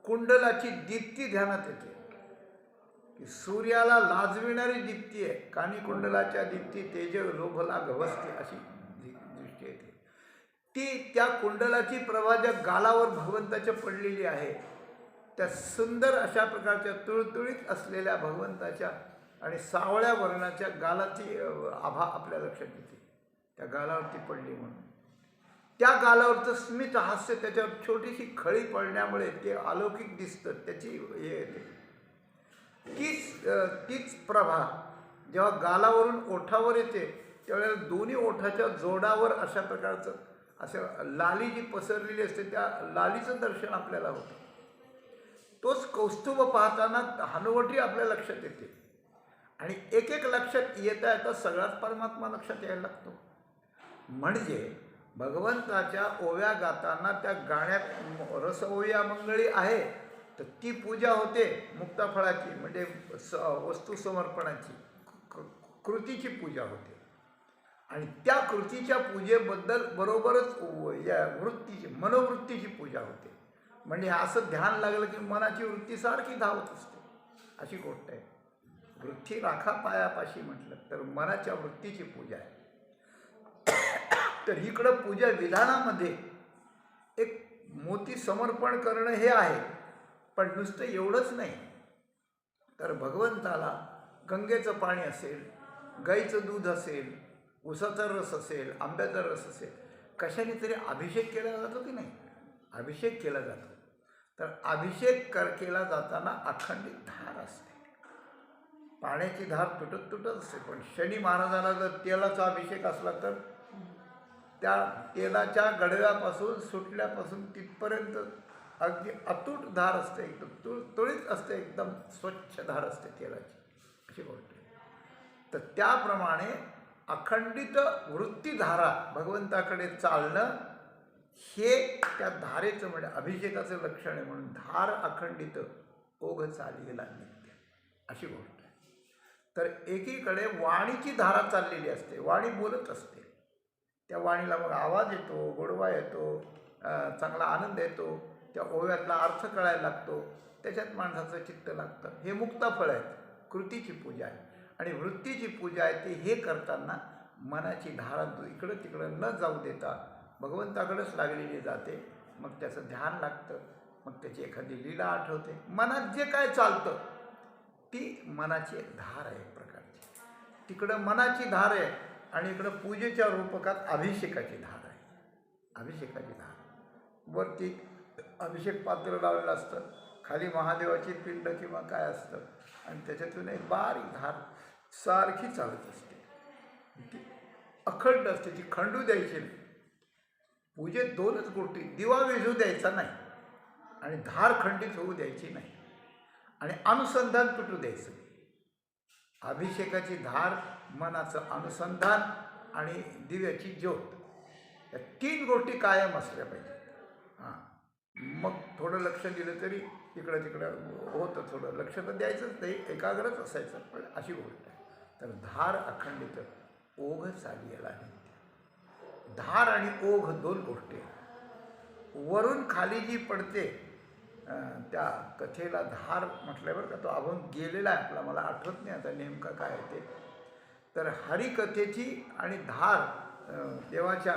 कुंडलाची दीप्ती ध्यानात येते की सूर्याला लाजविणारी दीप्ती आहे, कानी कुंडलाच्या दीप्ती तेज लोभला गवसते अशी दृष्टी येते. ती त्या कुंडलाची प्रभा ज्या गालावर भगवंताच्या पडलेली आहे, त्या सुंदर अशा प्रकारच्या तुळतुळीत असलेल्या भगवंताच्या आणि सावळ्या वर्णाच्या गालाची आभा आपल्या लक्षात येते. त्या गालावरती पडली म्हणून त्या गालावरचं स्मित हास्य, त्याच्यावर छोटीशी खळी पडण्यामुळे ते अलौकिक दिसतं, त्याची हे येते. तीच प्रभा जेव्हा गालावरून ओठावर येते त्यावेळेला दोन्ही ओठाच्या जोडावर अशा प्रकारचं असं लाली जी पसरलेली असते त्या लालीचं दर्शन आपल्याला होतं. तोच कौस्तुभ पाहताना हनुवटी आपल्या लक्षात येते, आणि एक एक लक्षात येता येता सगळाच परमात्मा लक्षात यायला लागतो. म्हणजे भगवंताच्या ओव्या गाताना त्या गाण्यात रस ओव्या मंगळी आहे तर ती पूजा होते मुक्ताफळाची, म्हणजे वस्तू समर्पणाची, कृतीची पूजा होते. आणि त्या कृतीच्या पूजेबद्दल बरोबरच या मनोवृत्तीची पूजा होते. म्हणजे असं ध्यान लागलं की मनाची वृत्ती सारखी धावत असते, अशी गोष्ट आहे. वृत्ती राखा पायापाशी म्हटलं तर मनाच्या वृत्तीची पूजा आहे. तर इकडं पूजा विधानामध्ये एक मोती समर्पण करणं हे आहे, पण नुसतं एवढंच नाही, तर भगवंताला गंगेचं पाणी असेल, गाईचं दूध असेल, उसाचा रस असेल, आंब्याचा रस असेल, कशाने तरी अभिषेक केला जातो की नाही? अभिषेक केला जातो. तर अभिषेक केला जाताना अखंडित धार असते, पाण्याची धार तुटत असते. पण शनी महाराजांना जर तेलाचा अभिषेक असला तर त्या तेलाच्या गडव्यापासून सुटल्यापासून तिथपर्यंत अगदी अतूट धार असते, एकदम तुळतुळीत असते, एकदम स्वच्छ धार असते तेलाची, अशी गोष्ट आहे. तर त्याप्रमाणे अखंडित वृत्तीधारा भगवंताकडे चालणं हे त्या धारेचं म्हणजे अभिषेकाचं लक्षण आहे. म्हणून धार अखंडित ओघ चालीला नित्य, अशी गोष्ट आहे. तर एकीकडे वाणीची धारा चाललेली असते, वाणी बोलत असते, त्या वाणीला मग आवाज येतो, गोडवा येतो, चांगला आनंद येतो, त्या ओव्यातला अर्थ कळायला लागतो, त्याच्यात माणसाचं चित्त लागतं. हे मुक्ताफळ आहे, कृतीची पूजा आहे. आणि वृत्तीची पूजा आहे ती हे करताना मनाची धारा इकडं तिकडं न जाऊ देता भगवंताकडेच लागलेली जाते. मग त्याचं ध्यान लागतं, मग त्याची एखादी लीला आठवते. मनात जे काय चालतं ती मनाची एक धार आहे एक प्रकारची. तिकडं मनाची धार आहे आणि इकडं पूजेच्या रूपकात अभिषेकाची धार आहे. अभिषेकाची धार, वरती अभिषेक पात्र लावलेलं असतं, खाली महादेवाची पिंड किंवा काय असतं, आणि त्याच्यातून एक बारीक धार सारखी चालत असते. ती अखंड असते, ती खंडू द्यायची नाही. पूजेत दोनच गोष्टी, दिवा विझू द्यायचा नाही आणि धार खंडित होऊ द्यायची नाही, आणि अनुसंधान तुटू द्यायचं. अभिषेकाची धार, मनाचं अनुसंधान आणि दिव्याची ज्योत, या तीन गोष्टी कायम असल्या पाहिजेत. हां, मग थोडं लक्ष दिलं तरी इकडं तिकडं होतं, थोडं लक्ष तर द्यायचंच नाही, एकाग्रच असायचं, पण अशी गोष्ट आहे. तर धार अखंडित ओघ चालियला नित्य. धार आणि ओघ दोन गोष्टी आहेत. वरून खाली जी पडते त्या कथेला धार म्हटल्यावर का तो अभंग गेलेला आहे आपला, मला आठवत नाही आता नेमका काय आहे ते. तर हरिकथेची आणि धार देवाच्या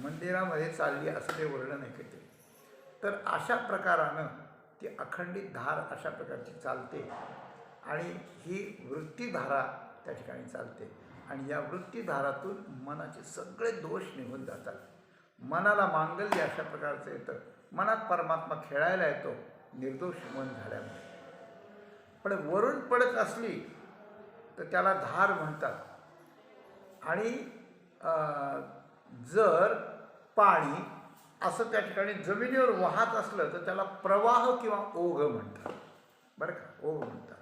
मंदिरामध्ये चालली असं ते वर्णन आहे ते. तर अशा प्रकारानं ती अखंडित धार अशा प्रकारची चालते, आणि ही वृत्तीधारा त्या ठिकाणी चालते. आणि या वृत्तीधारातून मनाचे सगळे दोष निघून जातात. मनाला मांगल्य अशा प्रकारचं येतं, मनात परमात्मा खेळायला येतो निर्दोष मन झाल्यामुळे. पण वरून पडत असली तर त्याला धार म्हणतात. आणि जर पाणी असं त्या ठिकाणी जमिनीवर वाहत असलं तर त्याला प्रवाह किंवा ओघ म्हणतात. बरं का, ओघ म्हणतात.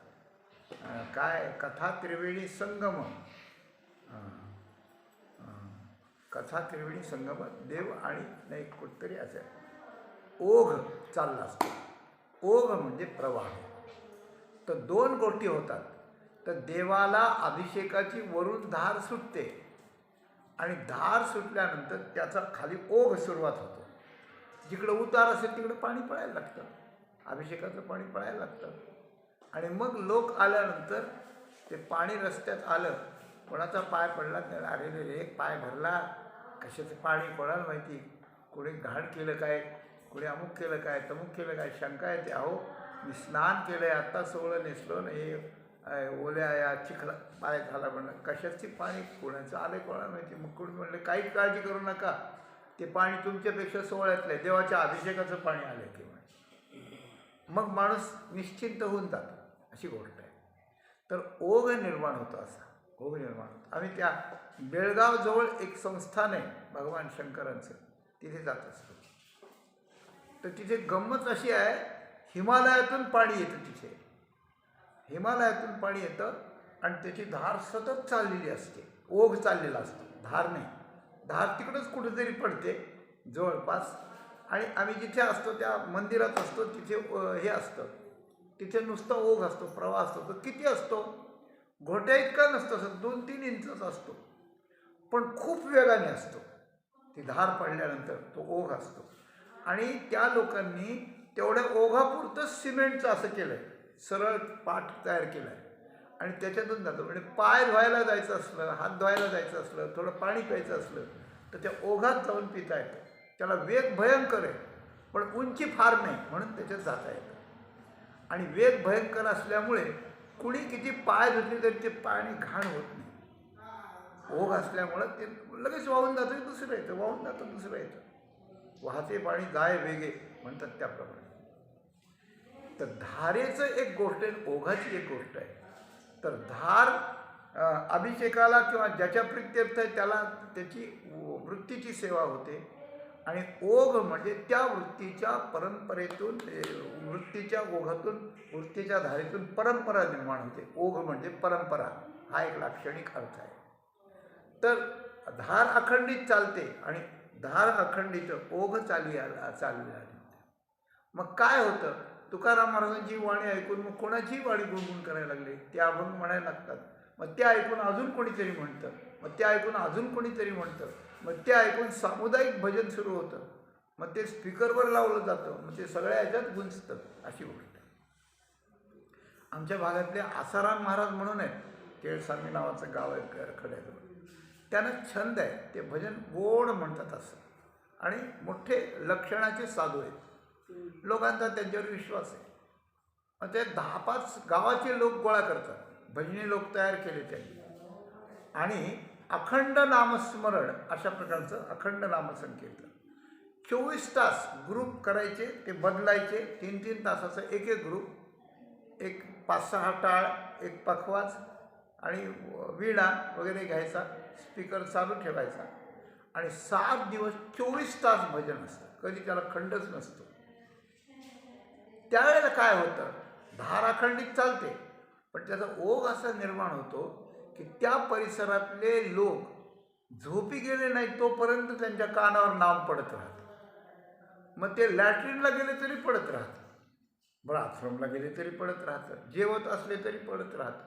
काय कथा त्रिवेणी संगम, कथा त्रिवेणी संगम, देव आणि नाही कुठतरी असं ओघ चालला असतो. ओघ म्हणजे प्रवाह. तर दोन गोष्टी होतात. तर देवाला अभिषेकाची वरून धार सुटते आणि धार सुटल्यानंतर त्याचा खाली ओघ सुरुवात होतो. जिकडं उतार असेल तिकडं पाणी पळायला लागतं, अभिषेकाचं पाणी पळायला लागतं. आणि मग लोक आल्यानंतर ते पाणी रस्त्यात आलं, कोणाचा पाय पडला तर अरे रे एक पाय भरला, कशाचं पाणी कोणाला माहिती, कोणी घाण केलं काय, कोणी अमुक केलं काय, तमुक केलं काय, शंका येते. अहो मी स्नान केलं आहे, आत्ता सोवळं नेसलो नाही, ओल्या या चिखला पाय झाला म्हणलं, कशाची पाणी कोणाचं आलं कोणाला माहिती. मग कोणी म्हणलं काहीच काळजी करू नका, ते पाणी तुमच्यापेक्षा सोहळ्यातलं आहे, देवाच्या अभिषेकाचं पाणी आलं आहे किंवा. मग माणूस निश्चिंत होऊन जातो, अशी गोष्ट आहे. तर ओघ निर्माण होतो, असा ओघ निर्माण होतो. आम्ही त्या बेळगावजवळ एक संस्थान आहे भगवान शंकरांचं, तिथे जात असतो. तर तिथे गंमत अशी आहे, हिमालयातून पाणी येतं तिथे, हिमालयातून पाणी येतं आणि त्याची धार सतत चाललेली असते, ओघ चाललेला असतो, धार नाही. धार तिकडंच कुठेतरी पडते जवळपास. आणि आम्ही जिथे असतो त्या मंदिरात असतो, तिथे हे असतं, तिथे नुसता ओघ असतो, प्रवाह असतो. तर किती असतो, घोट्या इतका नसतो, असं 2-3 इंचच असतो, पण खूप वेगाने असतो. ती धार पडल्यानंतर तो ओघ असतो. आणि त्या लोकांनी तेवढ्या ओघापुरतं सिमेंटचं असं केलं आहे, सरळ पाठ तयार केला आहे आणि त्याच्यातून जातो. म्हणजे पाय धुवायला जायचं असलं, हात धुवायला जायचं असलं, थोडं पाणी प्यायचं असलं तर त्या ओघात जाऊन पिता येतं. त्याला वेग भयंकर आहे, पण उंची फार नाही, म्हणून त्याच्यात जाता येतं. आणि वेग भयंकर असल्यामुळे कुणी किती पाय धुतले तरी ते पाणी घाण होत नाही. ओघ असल्यामुळं ते लगेच वाहून जातं, दुसरं येतं, वाहून जातं, दुसरं येतं. वाहते पाणी जाय वेगे म्हणतात त्याप्रमाणे. तर धारेचं एक गोष्ट आहे, ओघाची एक गोष्ट आहे. तर धार अभिषेकाला किंवा ज्याच्या प्रित्यर्थ आहे त्याला त्याची वृत्तीची सेवा होते. आणि ओघ म्हणजे त्या वृत्तीच्या परंपरेतून, वृत्तीच्या ओघातून, वृत्तीच्या धारेतून परंपरा निर्माण होते. ओघ म्हणजे परंपरा, हा एक लाक्षणिक अर्थ आहे. तर धार अखंडित चालते आणि धार अखंडित ओघ चालली. मग काय होतं, तुकाराम महाराजांची वाणी ऐकून मग कोणाचीही वाणी गुणगुण करायला लागले, ते अभंग म्हणायला लागतात. मग ते ऐकून अजून कोणीतरी म्हणतं, मग ते ऐकून अजून कोणीतरी म्हणतं, मग ते ऐकून सामुदायिक भजन सुरू होतं, मग ते स्पीकरवर लावलं जातं, मग ते सगळ्या ह्याच्यात गुंजतं, अशी गोष्ट आहे. आमच्या भागातले आसाराम महाराज म्हणून आहेत, केळसामी नावाचं गाव आहे खड्याजवळ. त्यांना छंद आहे, ते भजन गोड म्हणतात असं, आणि मोठे लक्षणाचे साधू आहेत. लोकांचा त्यांच्यावर विश्वास आहे. मग ते 10-5 गावाचे लोक गोळा करतात, भजनी लोक तयार केले त्यांनी, आणि अखंड नामस्मरण अशा प्रकारचं अखंड नामसंकीर्तन 24 तास ग्रुप करायचे, ते बदलायचे, 3-3 तासाचं एक ग्रुप, एक 5-6 टाळ, एक पखवाज आणि वीणा वगैरे घ्यायचा, स्पीकर चालू ठेवायचा, आणि 7 दिवस 24 तास भजन असतं, कधी त्याला खंडच नसतो. त्यावेळेला काय होतं, धार अखंडित चालते, पण त्याचा ओघ असा निर्माण होतो की त्या परिसरातले लोक झोपी गेले नाही तोपर्यंत त्यांच्या कानावर नाम पडत राहतं. मग ते लॅट्रिनला गेले तरी पडत राहतं, बाथरूमला गेले तरी पडत राहतं, जेवत असले तरी पडत राहतं,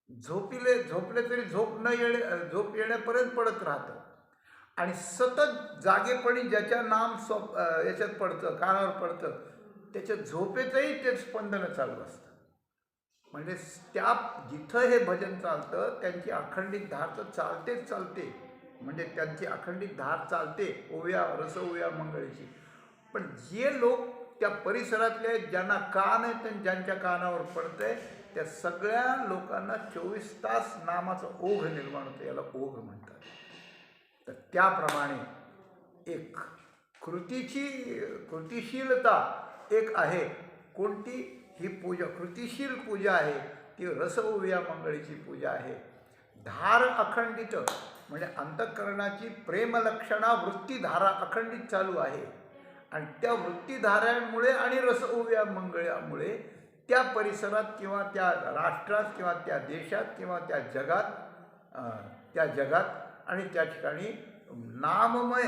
झोपले तरी झोप येण्यापर्यंत पडत राहतं. आणि सतत जागेपणी ज्याच्या नाम याच्यात पडतं, कानावर पडतं, त्याच्या झोपेतही ते स्पंदनं चालू असतं. म्हणजे त्या जिथं हे भजन चालतं त्यांची अखंडित धार तर चालतेच चालते, म्हणजे त्यांची अखंडित धार चालते, ओव्या रस ओव्या मंगळीची. पण जे लोक त्या परिसरातले, ज्यांना कान आहेत आणि ज्यांच्या कानावर पडतंय, त्या सगळ्या लोकांना 24 तास नामाचं ओघ निर्माण होतं, याला ओघ म्हणतात. तर त्याप्रमाणे एक कृतिशीलता एक आहे. कोणती ही पूजा, कृतिशील पूजा आहे ती रस ओव्या मंगळीची पूजा आहे. धार अखंडित म्हणजे अंतःकरणाची प्रेमलक्षणा वृत्तीधारा अखंडित चालू आहे. आणि त्या वृत्तीधारांमुळे आणि रसओव्या मंगळामुळे त्या परिसरात किंवा त्या राष्ट्रात किंवा त्या देशात किंवा त्या जगात आणि त्या ठिकाणी नाममय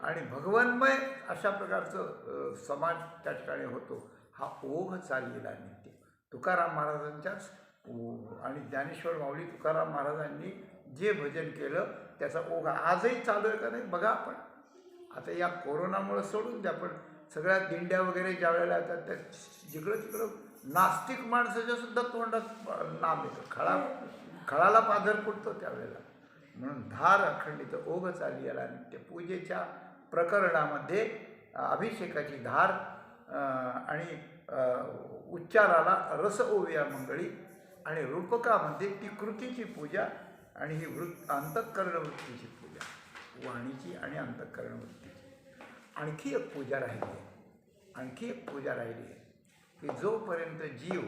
आणि भगवन्मय अशा प्रकारचं समाज त्या ठिकाणी होतो. हा ओघ चाललेला नित्य तुकाराम महाराजांच्याच आणि ज्ञानेश्वर माऊली तुकाराम महाराजांनी जे भजन केलं त्याचा ओघ आजही चालू आहे का नाही बघा. आपण आता या कोरोनामुळं सोडून द्या, पण सगळ्या दिंड्या वगैरे ज्या वेळेला येतात त्या जिकडं तिकडं नास्तिक माणसाच्या सुद्धा तोंडात नाम येतं, खळाला पाझर फुटतो त्यावेळेला. म्हणून धार अखंडित ओघ चालली याला नित्य. पूजेच्या प्रकरणामध्ये अभिषेकाची धार आणि उच्चाराला रस ओव्या मंगळी आणि रूपकामध्ये ती कृतीची पूजा आणि ही अंतःकरण वृत्तीची पूजा, वाणीची आणि अंतःकरण वृत्तीची. आणखी एक पूजा राहिली आहे की जोपर्यंत जीव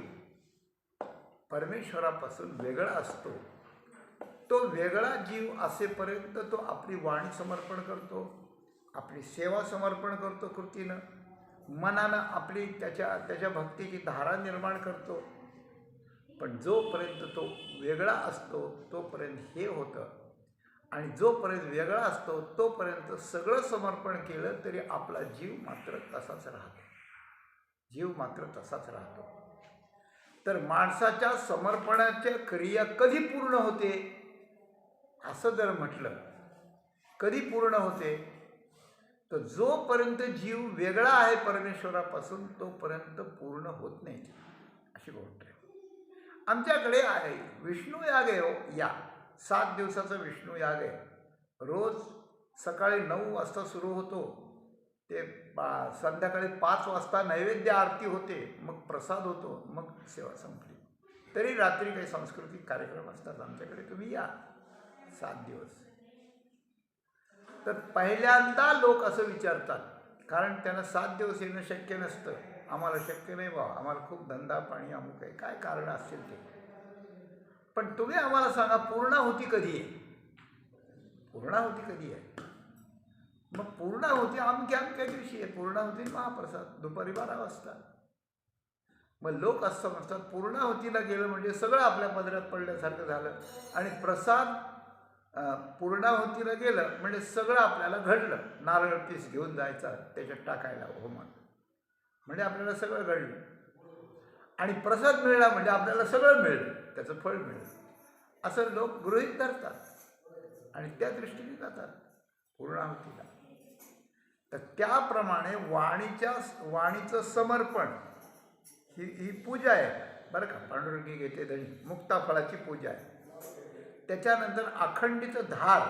परमेश्वरापासून वेगळा असतो, तो वेगळा जीव असेपर्यंत तो आपली वाणी समर्पण करतो, आपली सेवा समर्पण करतो कृतीनं, मनानं आपली त्याच्या भक्तीची धारा निर्माण करतो. पण जोपर्यंत तो वेगळा असतो तोपर्यंत हे होतं. आणि जोपर्यंत वेगळा असतो तोपर्यंत सगळं समर्पण केलं तरी आपला जीव मात्र तसाच राहतो. तर माणसाच्या समर्पणाच्या क्रिया कधी पूर्ण होते असं जर म्हटलं, कधी पूर्ण होते, तर जोपर्यंत जीव वेगळा आहे परमेश्वरापासून तोपर्यंत पूर्ण होत नाही अशी गोष्ट आहे. आमच्याकडे आहे विष्णू याग आहे. या 7 दिवसाचा विष्णू याग आहे. रोज सकाळी 9 वाजता सुरू होतो, ते संध्याकाळी 5 वाजता नैवेद्य आरती होते, मग प्रसाद होतो, मग सेवा संपली. तरी रात्री काही सांस्कृतिक कार्यक्रम असतात आमच्याकडे. तुम्ही या 7 दिवस. तर पहिल्यांदा लोक असं विचारतात, कारण त्यांना 7 दिवस येणं शक्य नसतं. आम्हाला शक्य नाही बा, आम्हाला खूप धंदा पाणी अमुक आहे, काय कारण असतील ते. पण तुम्ही आम्हाला सांगा पूर्णाहुती कधी आहे? मग पूर्णाहुती अमक्या दिवशी आहे. पूर्णाहुती महाप्रसाद दुपारी 12 वाजता. मग लोक असं म्हणतात पूर्णाहुतीला गेलं म्हणजे सगळं आपल्या पदरात पडल्यासारखं झालं, आणि प्रसाद पूर्णाहुतीला गेलं म्हणजे सगळं आपल्याला घडलं. नारळ पीस घेऊन जायचा त्याच्यात टाकायला होमात, म्हणजे आपल्याला सगळं घडलं. आणि प्रसाद मिळाला म्हणजे आपल्याला सगळं मिळलं, त्याचं फळ मिळलं, असं लोक गृहीत धरतात आणि त्या दृष्टीने जातात पूर्णाहुतीला. तर त्याप्रमाणे वाणीचं समर्पण ही पूजा आहे बरं का. पांडुरंगी घेते धनी मुक्ताफळाची पूजा आहे. त्याच्यानंतर अखंडित धार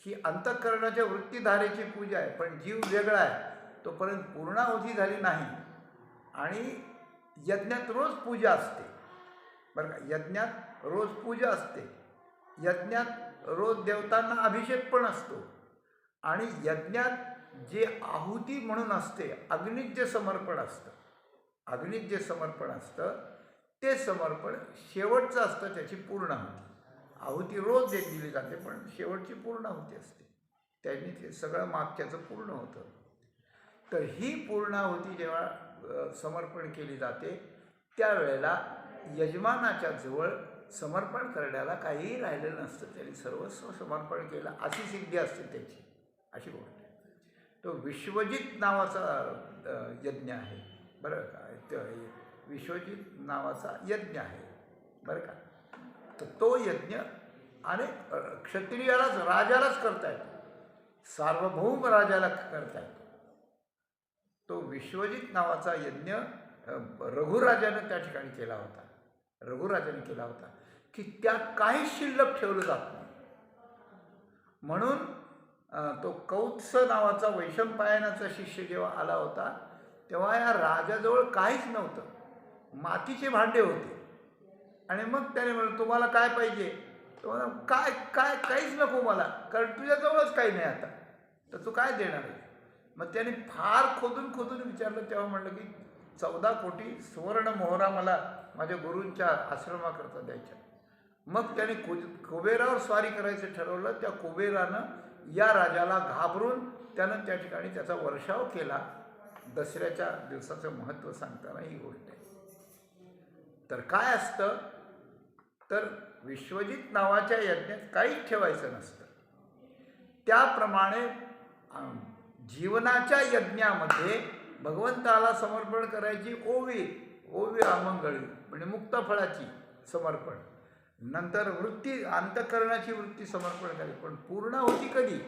ही अंतःकरणाच्या वृत्तीधारेची पूजा आहे. पण जीव वेगळा आहे तोपर्यंत पूर्णाहुती झाली नाही. आणि यज्ञात रोज पूजा असते बरं का. यज्ञात रोज पूजा असते, यज्ञात रोज देवतांना अभिषेक पण असतो. आणि यज्ञात जे आहुती म्हणून असते, अग्नीत जे समर्पण असतं ते समर्पण शेवटचं असतं, त्याची पूर्णाहुती. आहुती रोज दिली जाते पण शेवटची पूर्णाहुती असते, त्यांनी ते सगळं मागच्याचं पूर्ण होतं. तर ही पूर्णाहुती जेव्हा समर्पण केली जाते त्यावेळेला यजमानाच्या जवळ समर्पण करण्याला काहीही राहिलेलं नसतं. त्यांनी सर्वस्व समर्पण केलं अशी सिद्धी असते त्याची, अशी गोष्ट आहे. तो विश्वजित नावाचा यज्ञ आहे बरं का. विश्वजित नावाचा यज्ञ आहे बरं का. तर तो यज्ञ अनेक क्षत्रियालाच राजालाच करता येतो, सार्वभौम राजाला करता येतो. तो विश्वजित नावाचा यज्ञ रघुराजानं त्या ठिकाणी केला होता. की त्यात काहीच शिल्लक ठेवलं जात नाही. म्हणून तो कौत्स नावाचा वैशंपायनाचा शिष्य जेव्हा आला होता तेव्हा या राजाजवळ काहीच नव्हतं, मातीचे भांडे होते. आणि मग त्याने म्हणलं तुम्हाला काय पाहिजे? तो म्हणा काहीच नको मला, कारण तुझ्याजवळच काही नाही आता, तर तू काय देणार आहे? मग त्याने फार खोदून विचारलं. तेव्हा म्हणलं की 14 कोटी सुवर्ण मोहरा मला माझ्या गुरूंच्या आश्रमाकरता द्यायच्या. मग त्याने कुबेरावर स्वारी करायचं ठरवलं. त्या कुबेरानं या राजाला घाबरून त्यानं त्या ठिकाणी त्याचा वर्षाव केला. दसऱ्याच्या दिवसाचं महत्त्व सांगताना ही गोष्ट आहे. तर काय असतं, तर विश्वजित नावाच्या यज्ञात काहीच ठेवायचं नसतं. त्याप्रमाणे जीवनाच्या यज्ञामध्ये भगवंताला समर्पण करायची ओवी अमंगळी म्हणजे मुक्तफळाची समर्पण, नंतर वृत्ती अंतःकरणाची वृत्ती समर्पण करायची. पण पूर्णाहुती कधी?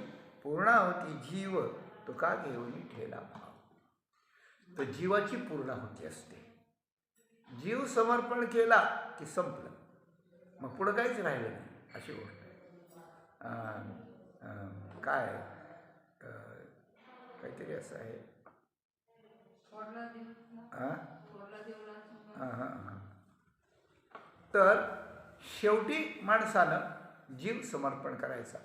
पूर्णाहुती जीव तुका घेऊन ठेला भाव. तर जीवाची पूर्णाहुती असते. जीव समर्पण केला की संपलं, मग पुढं काहीच राहिलं नाही, अशी गोष्ट आहे. काय काहीतरी असं आहे. तर शेवटी माणसानं जीव समर्पण करायचा.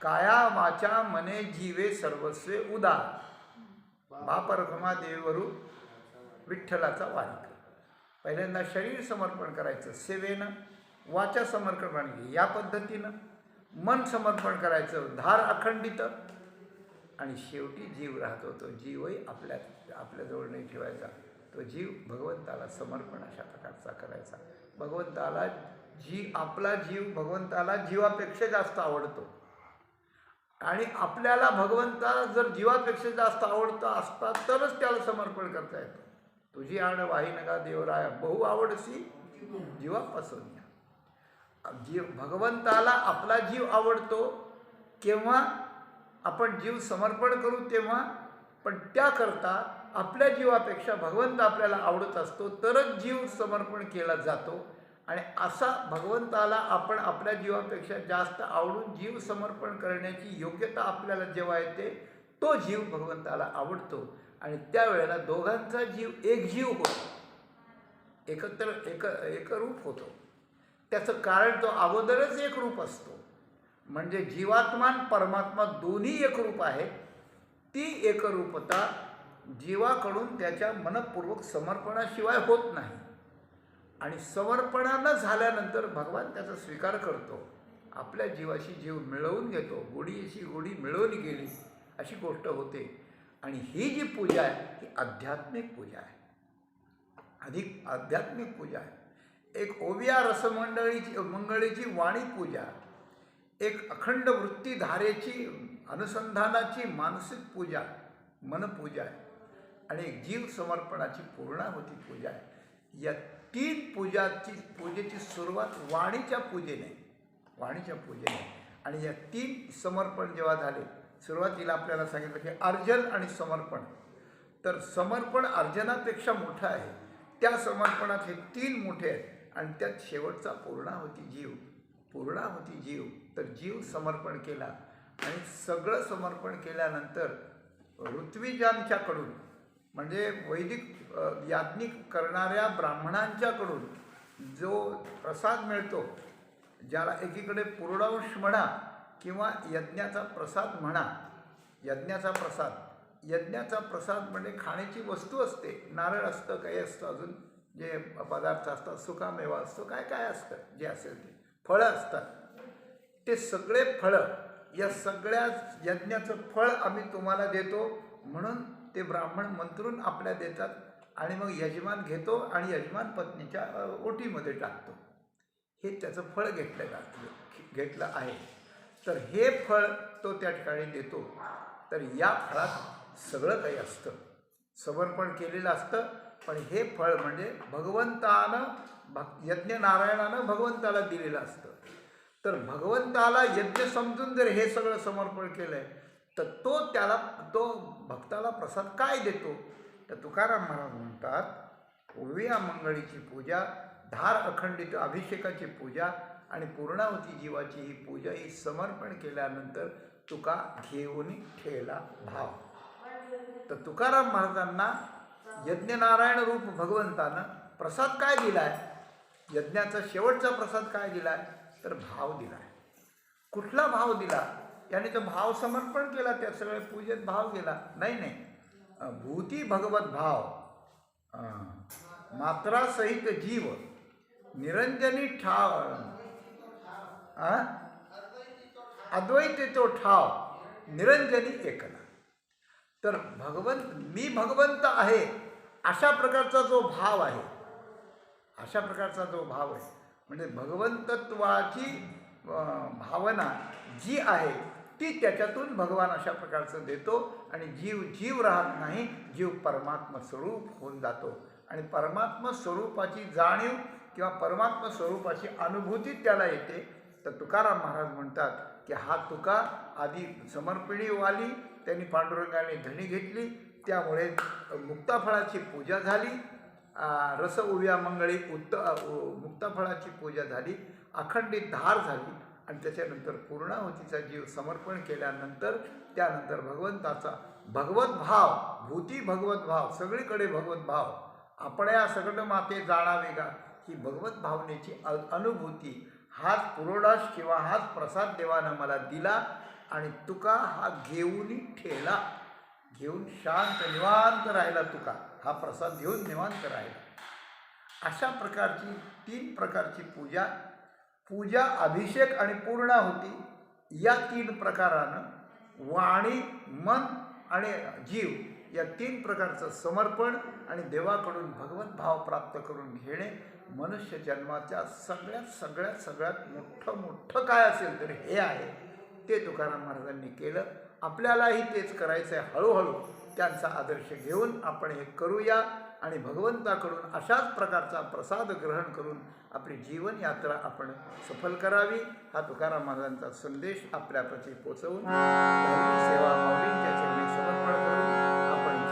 काया वाचा मने जीवे सर्वस्वे उदार, बापरखमा देवरू विठ्ठलाचा वारिक. पहिल्यांदा शरीर समर्पण करायचं सेवेनं, वाचा समर्पण या पद्धतीनं, मन समर्पण करायचं धार अखंडित, आणि शेवटी जीव राहतो. तो जीवही आपल्याजवळ नाही ठेवायचा. तो जीव भगवंताला समर्पण अशा प्रकारचा करायचा. भगवंताला आपला जीव भगवंताला जीवापेक्षा जास्त आवडतो, आणि आपल्याला भगवंताला जर जीवापेक्षा जास्त आवडतं असता तरच त्याला समर्पण करता येतं. तुझी आड वाही नका देवराया, बहु आवडसी जीवापासून या. भगवंताला आपला जीव आवडतो केव्हा आपण जीव समर्पण करू तेव्हा, पण त्याकरता आपल्या जीवापेक्षा भगवंत आपल्याला आवडत असतो तरच जीव समर्पण केला जातो. आणि असा भगवंताला आपण आपल्या जीवापेक्षा जास्त आवडून जीव समर्पण करण्याची योग्यता आपल्याला जेव्हा येते, तो जीव भगवंताला आवडतो. आणि त्यावेळेला दोघांचा जीव एक जीव होतो, एकरूप होतो. त्याचं कारण तो अगोदरच एक रूप असतो. म्हणजे जीवात्मा परमात्मा दोन्ही एकरूप आहेत. ती एकरूपता जीवाकडून त्याच्या मनपूर्वक समर्पणाशिवाय होत नाही. आणि समर्पणानं झाल्यानंतर भगवान त्याचा स्वीकार करतो, आपल्या जीवाशी जीव मिळवून घेतो. गोडीशी गोडी मिळवली गेली अशी गोष्ट होते. आणि ही जी पूजा आहे ही आध्यात्मिक पूजा आहे, अधिक आध्यात्मिक पूजा आहे. एक ओविया मंगळीची वाणी पूजा, एक अखंड वृत्तीधारेची अनुसंधानाची मानसिक पूजा मनपूजा आहे, आणि एक जीव समर्पणाची पूर्णाहुती पूजा आहे. या तीन पूजेची सुरुवात वाणीच्या पूजेने. आणि या तीन समर्पण जेव्हा झाले, सुरुवातीला आपल्याला सांगितलं की अर्जन आणि समर्पण. तर समर्पण अर्जनापेक्षा मोठं आहे. त्या समर्पणात हे तीन मोठे आहेत. आणि त्यात शेवटचा पूर्णाहुती जीव. तर जीव समर्पण केला, आणि सगळं समर्पण केल्यानंतर ऋत्विजांच्याकडून म्हणजे वैदिक याज्ञिक करणाऱ्या ब्राह्मणांच्याकडून जो प्रसाद मिळतो, ज्याला एकीकडे पूर्णांश म्हणा किंवा यज्ञाचा प्रसाद म्हणा. यज्ञाचा प्रसाद म्हणजे खाण्याची वस्तू असते. नारळ असतं, काही असतं, अजून जे पदार्थ असतात, सुकामेवा असतो, काय असतं, जे असेल ते फळं असतात. ते सगळे फळं, या सगळ्या यज्ञाचं फळ आम्ही तुम्हाला देतो म्हणून ते ब्राह्मण मंत्रून आपल्या देतात. आणि मग यजमान घेतो आणि यजमान पत्नीच्या ओटीमध्ये टाकतो. हे त्याचं फळ घेतलं आहे. तर हे फळ तो त्या ठिकाणी देतो. तर या फळात सगळं काही असतं, समर्पण केलेलं असतं. पण हे फळ म्हणजे यज्ञनारायणानं भगवंताला दिलेलं असतं. तर भगवंताला यज्ञ समजून जर हे सगळं समर्पण केलं आहे, तर तो भक्ताला प्रसाद काय देतो? तर तुकाराम महाराज म्हणतात, ओविया मंगळीची पूजा, धार अखंडित अभिषेकाची पूजा आणि पूर्णाहुती जीवाची ही पूजा, ही समर्पण केल्यानंतर तुका घेऊन ठेला भाव. तर तुकाराम महाराजांना यज्ञनारायण रूप भगवंतानं प्रसाद काय दिलाय? यज्ञाचा शेवटचा प्रसाद काय दिलाय? तर भाव दिलाय. कुठला भाव दिला? याने तो भाव समर्पण केला, त्या सगळ्या पूजेत भाव गेला नाही. भूती भगवत भाव मात्रा सहित जीव निरंजनी ठाव आ? अद्वैती तो ठाव निरंजनी एकला. तर मी भगवंत आहे अशा प्रकारचा जो भाव आहे, अशा प्रकारचा जो भाव आहे, म्हणजे भगवंतत्वाची भावना जी आहे ती त्याच्यातून भगवान अशा प्रकारचं देतो आणि जीव राहत नाही, जीव परमात्म स्वरूप होऊन जातो. आणि परमात्म स्वरूपाची जाणीव किंवा परमात्म स्वरूपाची अनुभूती त्याला येते. तर तुकाराम महाराज म्हणतात की हा तुका आधी समर्पणीवाली त्यांनी पांडुरंगाने धणी घेतली, त्यामुळे मुक्ताफळाची पूजा झाली, रस उव्या मंगळी मुक्ताफळाची पूजा झाली, अखंडित धार झाली आणि त्याच्यानंतर पूर्णाहुतीचा जीव समर्पण केल्यानंतर त्यानंतर भगवंताचा भगवत भाव, भूती भगवत भाव, सगळीकडे भगवत भाव, आपण या सगळं माते जाणावे गा, ही भगवत भावनेची अनुभूती, हाच पुरोडाश किंवा हाच प्रसाद देवानं मला दिला आणि तुका हा घेऊन ठेला, घेऊन शांत निवांत राहिला, तुका हा प्रसाद घेऊन निवांत राहिला. अशा प्रकारची 3 प्रकारची पूजा, अभिषेक आणि पूर्णाहुती या 3 प्रकारानं वाणी, मन आणि जीव या 3 प्रकारचं समर्पण आणि देवाकडून भगवत भाव प्राप्त करून घेणे मनुष्य जन्माच्या सगळ्यात मोठं काय असेल तर हे आहे. ते तुकाराम महाराजांनी केलं. आपल्यालाही तेच करायचं आहे. हळूहळू त्यांचा आदर्श घेऊन आपण हे करूया आणि भगवंताकडून अशाच प्रकारचा प्रसाद ग्रहण करून आपली जीवन यात्रा आपण सफल करावी, हा तुकाराम महाराजांचा संदेश आपल्याप्रती पोचवून सेवा माऊलींच्या चरणी समर्पण करून आपण